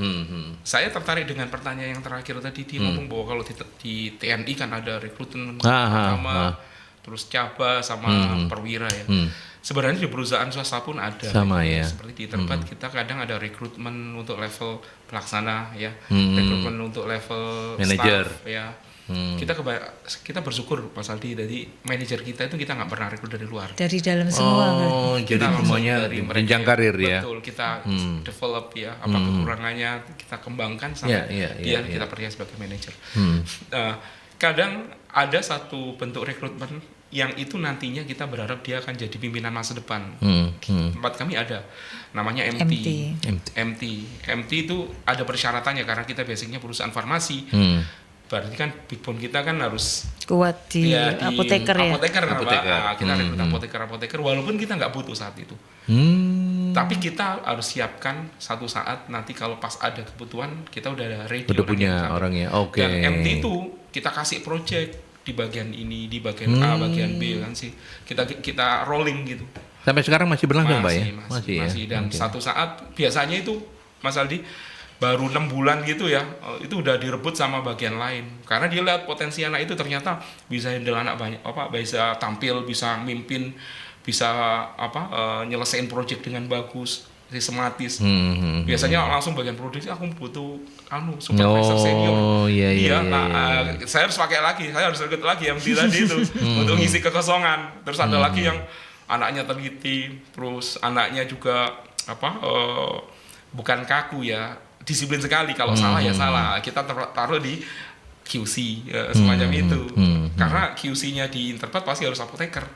Saya tertarik dengan pertanyaan yang terakhir tadi, dia ngomong bahwa kalau di TNI kan ada rekrutmen sama terus caba sama perwira ya. Sebenarnya di perusahaan swasta pun ada. Sama ya. Seperti di tempat kita kadang ada rekrutmen untuk level pelaksana ya, rekrutmen untuk level manager ya. Kita bersyukur Mas Aldi, dari manajer kita itu kita nggak pernah rekrut dari luar. Dari dalam semua. Jadi semuanya jenjang karir ya. Betul, kita develop ya, apa kekurangannya kita kembangkan sampai dia kita percaya sebagai manajer. Kadang ada satu bentuk rekrutmen yang itu nantinya kita berharap dia akan jadi pimpinan masa depan. Tempat kami ada namanya MT itu ada persyaratannya karena kita basicnya perusahaan farmasi. Berarti kan backbone kita kan harus kuat di apoteker ya. Apoteker. Kita rekrut apoteker walaupun kita nggak butuh saat itu. Tapi kita harus siapkan satu saat nanti kalau pas ada kebutuhan kita udah ada ready. Udah punya orangnya. Oke. Dan MT itu kita kasih project di bagian ini, di bagian A, bagian B kan sih. Kita rolling gitu. Sampai sekarang masih berlangsung, Pak ya? Masih. Dan satu saat biasanya itu Mas Aldi baru 6 bulan gitu ya, itu udah direbut sama bagian lain. Karena dia lihat potensi anak itu ternyata bisa handle anak banyak, bisa tampil, bisa mimpin, bisa nyelesain project dengan bagus, sistematis. Biasanya langsung bagian produksi aku butuh supervisor senior. Iya. Saya harus pakai lagi, saya harus rekrut lagi yang tadi itu untuk ngisi kekosongan. Terus ada lagi yang anaknya teliti, terus anaknya juga bukan kaku ya, disiplin sekali. Kalau salah ya salah, kita taruh di QC semacam itu. Karena QC-nya di Interpat pasti harus apoteker.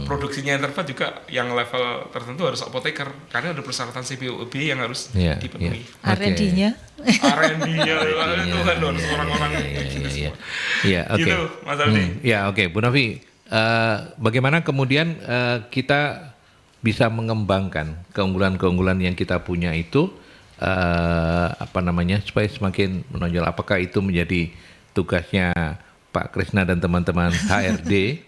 Produksinya Interpat juga yang level tertentu harus apoteker karena ada persyaratan CPOB yang harus dipenuhi. R&D-nya itu kan harus orang-orang gitu, Mas Aldi. Oke, Bu Novi, bagaimana kemudian kita bisa mengembangkan keunggulan-keunggulan yang kita punya itu supaya semakin menonjol? Apakah itu menjadi tugasnya Pak Krisna dan teman-teman HRD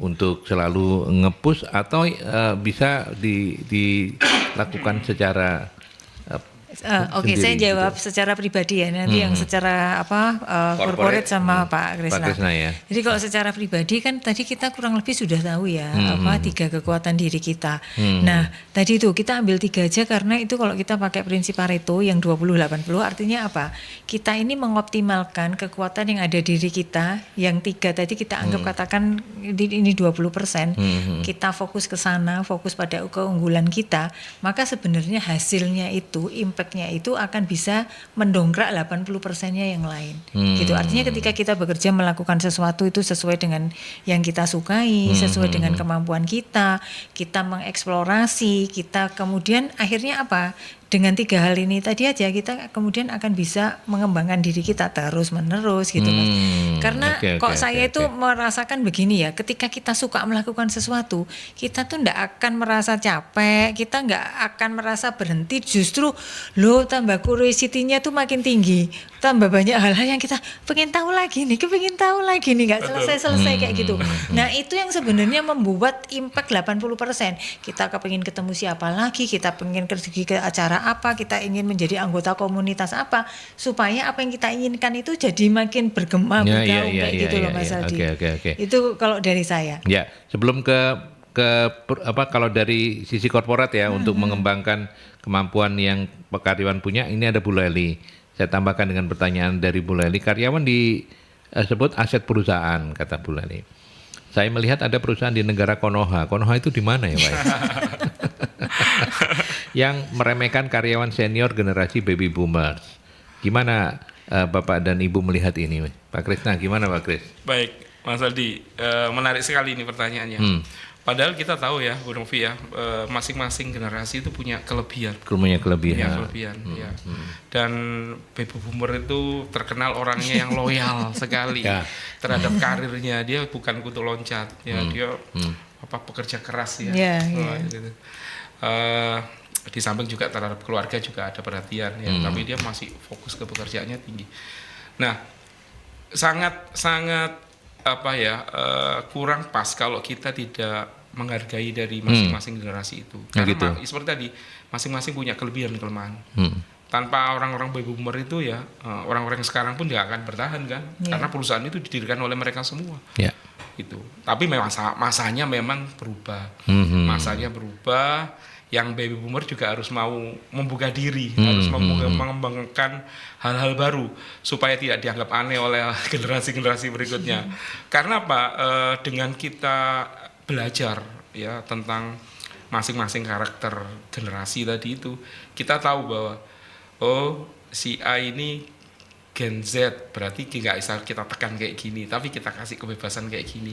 untuk selalu nge-push atau bisa dilakukan secara Oke, saya jawab secara pribadi ya. Nanti yang secara corporate sama Pak Krisna. Ya. Jadi kalau secara pribadi kan tadi kita kurang lebih sudah tahu ya 3 kekuatan diri kita. Nah, tadi itu kita ambil 3 aja karena itu kalau kita pakai prinsip Pareto yang 20-80 artinya apa? Kita ini mengoptimalkan kekuatan yang ada di diri kita yang 3 tadi kita anggap katakan ini 20%. Kita fokus ke sana, fokus pada keunggulan kita, maka sebenarnya hasilnya itu impactnya itu akan bisa mendongkrak 80%-nya yang lain. Gitu. Artinya ketika kita bekerja melakukan sesuatu itu sesuai dengan yang kita sukai, sesuai dengan kemampuan kita mengeksplorasi, kita kemudian akhirnya apa? Dengan 3 hal ini tadi aja kita kemudian akan bisa mengembangkan diri kita terus menerus gitu Mas. Karena saya itu merasakan begini ya, ketika kita suka melakukan sesuatu, kita tuh enggak akan merasa capek, kita enggak akan merasa berhenti, justru tambah curiosity-nya tuh makin tinggi, tambah banyak hal-hal yang kita pengen tahu lagi nih, enggak selesai-selesai kayak gitu. Nah, itu yang sebenarnya membuat impact 80%. Kita kepengin ketemu siapa lagi, kita pengen pergi ke acara apa, kita ingin menjadi anggota komunitas apa, supaya apa yang kita inginkan itu jadi makin bergema bergaung kayak gitu loh Mas Aldi. Oke. Itu kalau dari saya. Ya, sebelum kalau dari sisi korporat ya untuk mengembangkan kemampuan yang karyawan punya, ini ada Bu Leli. Saya tambahkan dengan pertanyaan dari Bu Leli, karyawan disebut aset perusahaan, kata Bu Leli. Saya melihat ada perusahaan di negara Konoha. Konoha itu di mana ya, Pak? Yang meremehkan karyawan senior generasi baby boomers. Gimana Bapak dan Ibu melihat ini, Pak Krisna? Gimana Pak Kris? Baik, Mas Aldi, menarik sekali ini pertanyaannya. Padahal kita tahu ya, Bu Novi ya, masing-masing generasi itu punya kelebihan. Ya. Dan baby boomer itu terkenal orangnya yang loyal sekali terhadap karirnya. Dia bukan kutu loncat, ya dia pekerja keras ya. Gitu. Di samping juga terhadap keluarga juga ada perhatian ya, tapi dia masih fokus ke pekerjaannya tinggi. Nah, sangat kurang pas kalau kita tidak menghargai dari masing-masing generasi itu. Karena seperti tadi, masing-masing punya kelebihan dan kelemahan. Tanpa orang-orang baby boomer itu ya, orang-orang sekarang pun tidak akan bertahan kan, karena perusahaan itu didirikan oleh mereka semua. Itu. Tapi memang masanya memang berubah. Masanya berubah. Yang baby boomer juga harus mau membuka diri, harus mengembangkan hal-hal baru supaya tidak dianggap aneh oleh generasi-generasi berikutnya. Karena apa? Dengan kita belajar ya tentang masing-masing karakter generasi tadi itu, kita tahu bahwa si A ini Gen Z, berarti nggak bisa kita tekan kayak gini, tapi kita kasih kebebasan kayak gini.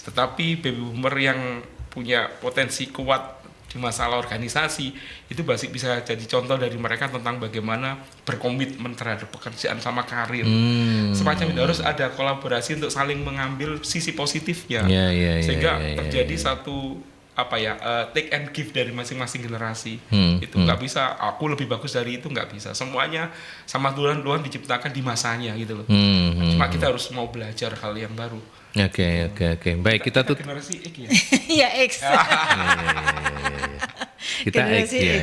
Tetapi baby boomer yang punya potensi kuat di masalah organisasi, itu bisa jadi contoh dari mereka tentang bagaimana berkomitmen terhadap pekerjaan sama karir. Semacam itu, harus ada kolaborasi untuk saling mengambil sisi positifnya, sehingga terjadi satu take and give dari masing-masing generasi. Itu nggak bisa aku lebih bagus dari itu, nggak bisa. Semuanya sama Tuhan diciptakan di masanya gitu loh. Cuma kita harus mau belajar hal yang baru. Oke. Baik, kita tuh generasi X ya. Iya, X. Kita X ya.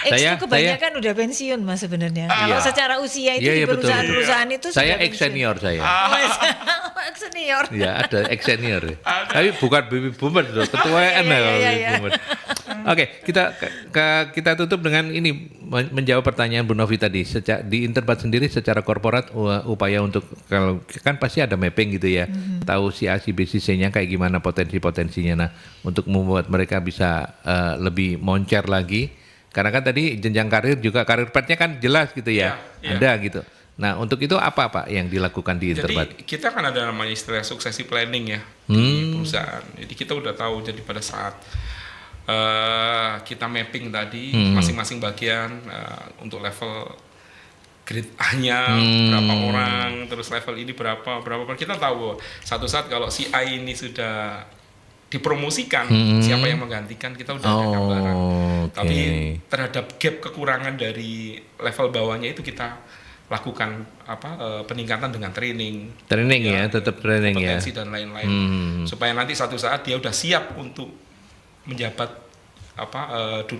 X itu kebanyakan udah pensiun Mas sebenarnya. Kalau secara usia itu di perusahaan-perusahaan itu saya sudah X senior saya. X senior. Ya, ada X senior. Tapi bukan baby boomer, ketuaan lah baby boomer. Oke, kita tutup dengan ini, menjawab pertanyaan Bu Novi tadi. Di Interbat sendiri secara korporat upaya untuk, kalau kan pasti ada mapping gitu ya, tahu si A, si B, si C-nya kayak gimana potensinya. Nah, untuk membuat mereka bisa lebih moncer lagi. Karena kan tadi jenjang karir juga, karir path-nya kan jelas gitu ya, ada gitu. Nah, untuk itu apa Pak yang dilakukan di Interbat? Jadi kita kan ada namanya istilah succession planning ya di perusahaan. Jadi kita udah tahu, jadi pada saat kita mapping tadi masing-masing bagian untuk level grade A-nya berapa orang, terus level ini berapa, kita tahu satu saat kalau si A ini sudah dipromosikan, siapa yang menggantikan, kita udah ada gambaran. Tapi terhadap gap kekurangan dari level bawahnya itu kita lakukan peningkatan dengan training ya, tetap training ya, kompetensi dan lain-lain, supaya nanti satu saat dia udah siap untuk menjabat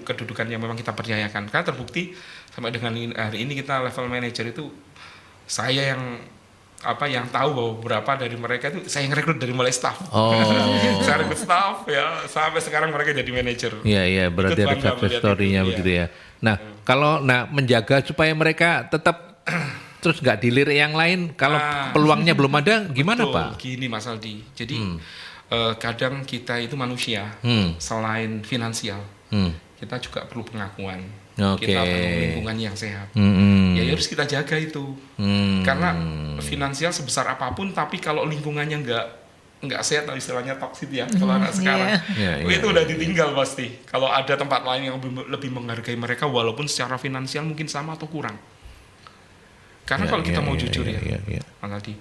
kedudukan yang memang kita percayakan. Karena terbukti sampai dengan hari ini kita level manager itu saya yang tahu bahwa beberapa dari mereka itu saya yang rekrut dari mulai staff. Saya rekrut staff ya, sampai sekarang mereka jadi manajer. Iya, berarti ada success story-nya begitu ya. Nah, kalau menjaga supaya mereka tetap terus nggak dilirik yang lain, kalau peluangnya belum ada, gimana Pak? Gini Mas Aldi, jadi kadang kita itu manusia, selain finansial, kita juga perlu pengakuan. Kita perlu lingkungan yang sehat. Ya harus kita jaga itu. Karena finansial sebesar apapun, tapi kalau lingkungannya nggak sehat, istilahnya toksik ya, kalau anak sekarang, itu udah ditinggal pasti. Kalau ada tempat lain yang lebih menghargai mereka, walaupun secara finansial mungkin sama atau kurang. Karena kalau kita mau jujur ya, Mas Aldi,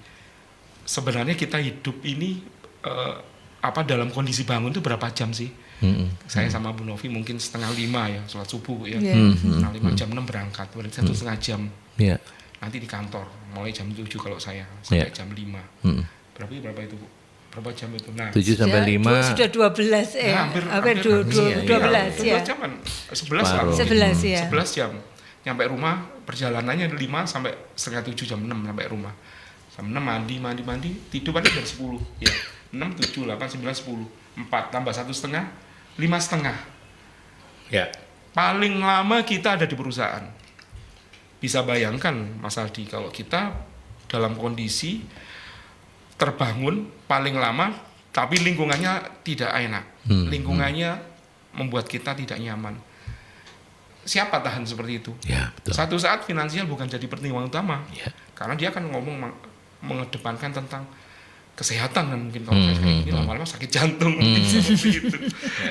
sebenarnya kita hidup ini dalam kondisi bangun itu berapa jam sih? Saya sama Bu Novi mungkin 4:30 ya, sholat subuh ya, 5 jam 6 berangkat, berarti 1,5 jam. Nanti di kantor, mulai jam 7 kalau saya, sampai jam 5. Berapa itu Bu? Berapa jam itu? Nah, 7 sampai 5. Sudah 12 hampir 12 ya. 12 jam kan? 11 lah. 11 ya. 11 jam. Nyampe rumah, perjalanannya 5 sampai 6:30 jam 6 sampai rumah. Jam 6 mandi, tidur kan jam 10 ya. 6, 7, 8, 9, 10, 4 tambah 1,5, 5,5. Ya. Paling lama kita ada di perusahaan. Bisa bayangkan Mas Aldi, kalau kita dalam kondisi terbangun paling lama, tapi lingkungannya tidak enak. Lingkungannya membuat kita tidak nyaman. Siapa tahan seperti itu? Ya, betul. Satu saat finansial bukan jadi pertimbangan utama. Ya. Karena dia akan mengedepankan tentang kesehatan, kan mungkin kalau kayak gini lama-lama sakit jantung seperti itu.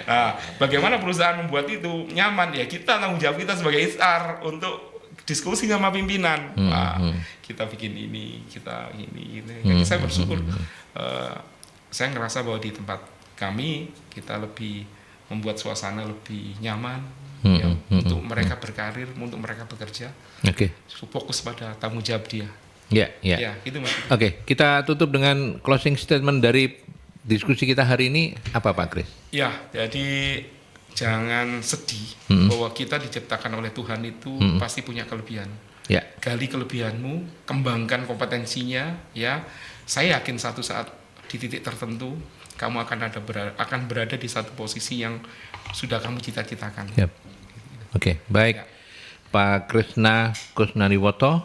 Nah, bagaimana perusahaan membuat itu nyaman? Ya kita tanggung jawab kita sebagai HR untuk diskusi sama pimpinan. Kita bikin ini, kita ini. Jadi saya bersyukur. Saya ngerasa bahwa di tempat kami kita lebih membuat suasana lebih nyaman. Untuk mereka berkarir, untuk mereka bekerja. Fokus pada tanggung jawab dia. Ya, gitu Mas. Oke, kita tutup dengan closing statement dari diskusi kita hari ini, apa Pak Kris? Ya, jadi jangan sedih bahwa kita diciptakan oleh Tuhan itu pasti punya kelebihan. Ya. Gali kelebihanmu, kembangkan kompetensinya, ya. Saya yakin satu saat di titik tertentu kamu akan berada di satu posisi yang sudah kamu cita-citakan. Yep. Oke, baik. Ya. Pak Krisna Kusnariwoto,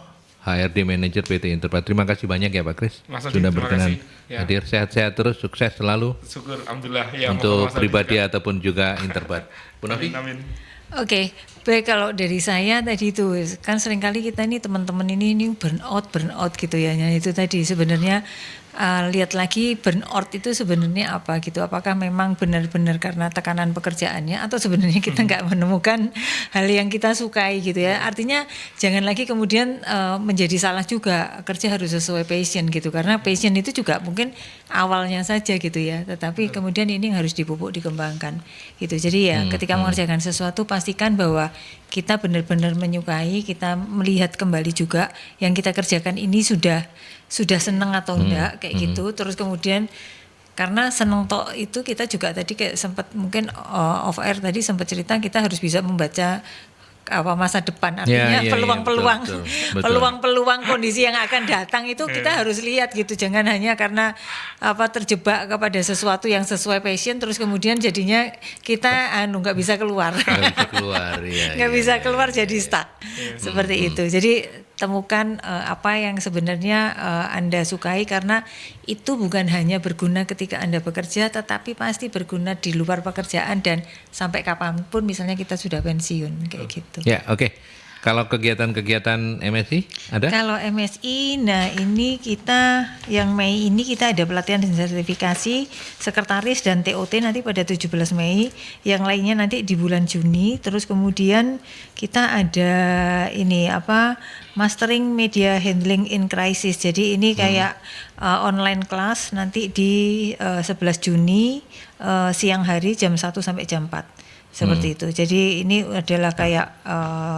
HRD Manager PT Interbat. Terima kasih banyak ya Pak Kris. Sudah berkenan hadir. Sehat-sehat terus, sukses selalu. Syukur, alhamdulillah. Ya, untuk pribadi ataupun juga Interbat. Bu Novi. Amin. Oke, baik, kalau dari saya tadi itu kan seringkali kita ini teman-teman ini burnout gitu ya. Nah, itu tadi sebenarnya lihat lagi burnout itu sebenarnya apa gitu. Apakah memang benar-benar karena tekanan pekerjaannya atau sebenarnya kita nggak menemukan hal yang kita sukai gitu ya. Artinya jangan lagi kemudian menjadi salah juga, kerja harus sesuai passion gitu, karena passion itu juga mungkin awalnya saja gitu ya, tetapi kemudian ini harus dipupuk, dikembangkan gitu. Jadi ya ketika mengerjakan sesuatu pastikan bahwa kita benar-benar menyukai, kita melihat kembali juga yang kita kerjakan ini sudah senang atau enggak kayak gitu. Terus kemudian karena seneng toh itu kita juga tadi kayak sempat mungkin off air tadi sempat cerita kita harus bisa membaca apa masa depan, artinya peluang-peluang peluang-peluang kondisi yang akan datang itu kita harus lihat gitu. Jangan hanya karena apa terjebak kepada sesuatu yang sesuai passion terus kemudian jadinya kita nggak bisa keluar nggak bisa keluar jadi stuck seperti itu. Jadi temukan apa yang sebenarnya Anda sukai, karena itu bukan hanya berguna ketika Anda bekerja, tetapi pasti berguna di luar pekerjaan dan sampai kapanpun misalnya kita sudah pensiun kayak gitu. Ya, oke. Kalau kegiatan-kegiatan MSI ada? Kalau MSI, nah ini kita yang Mei ini kita ada pelatihan dan sertifikasi sekretaris dan TOT nanti pada 17 Mei, yang lainnya nanti di bulan Juni. Terus kemudian kita ada ini mastering media handling in crisis. Jadi ini kayak online class nanti di 11 Juni siang hari jam 1 sampai jam 4. Seperti itu. Jadi ini adalah kayak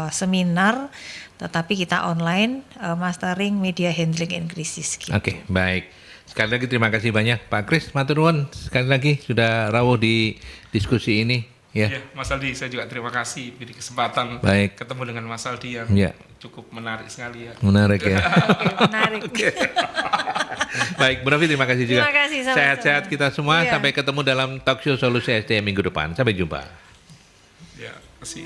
seminar, tetapi kita online mastering media handling in crisis. Gitu. Oke, baik. Sekali lagi terima kasih banyak Pak Kris, matur nuwun sekali lagi sudah rawuh di diskusi ini. Ya, Mas Aldi, saya juga terima kasih beri kesempatan ketemu dengan Mas Aldi yang cukup menarik sekali ya. Menarik ya. Menarik. Baik, Bu Novi terima kasih juga. Terima kasih, sehat-sehat kita semua. Sampai ketemu dalam talk show Solusi SDM minggu depan. Sampai jumpa. Ya, terima kasih.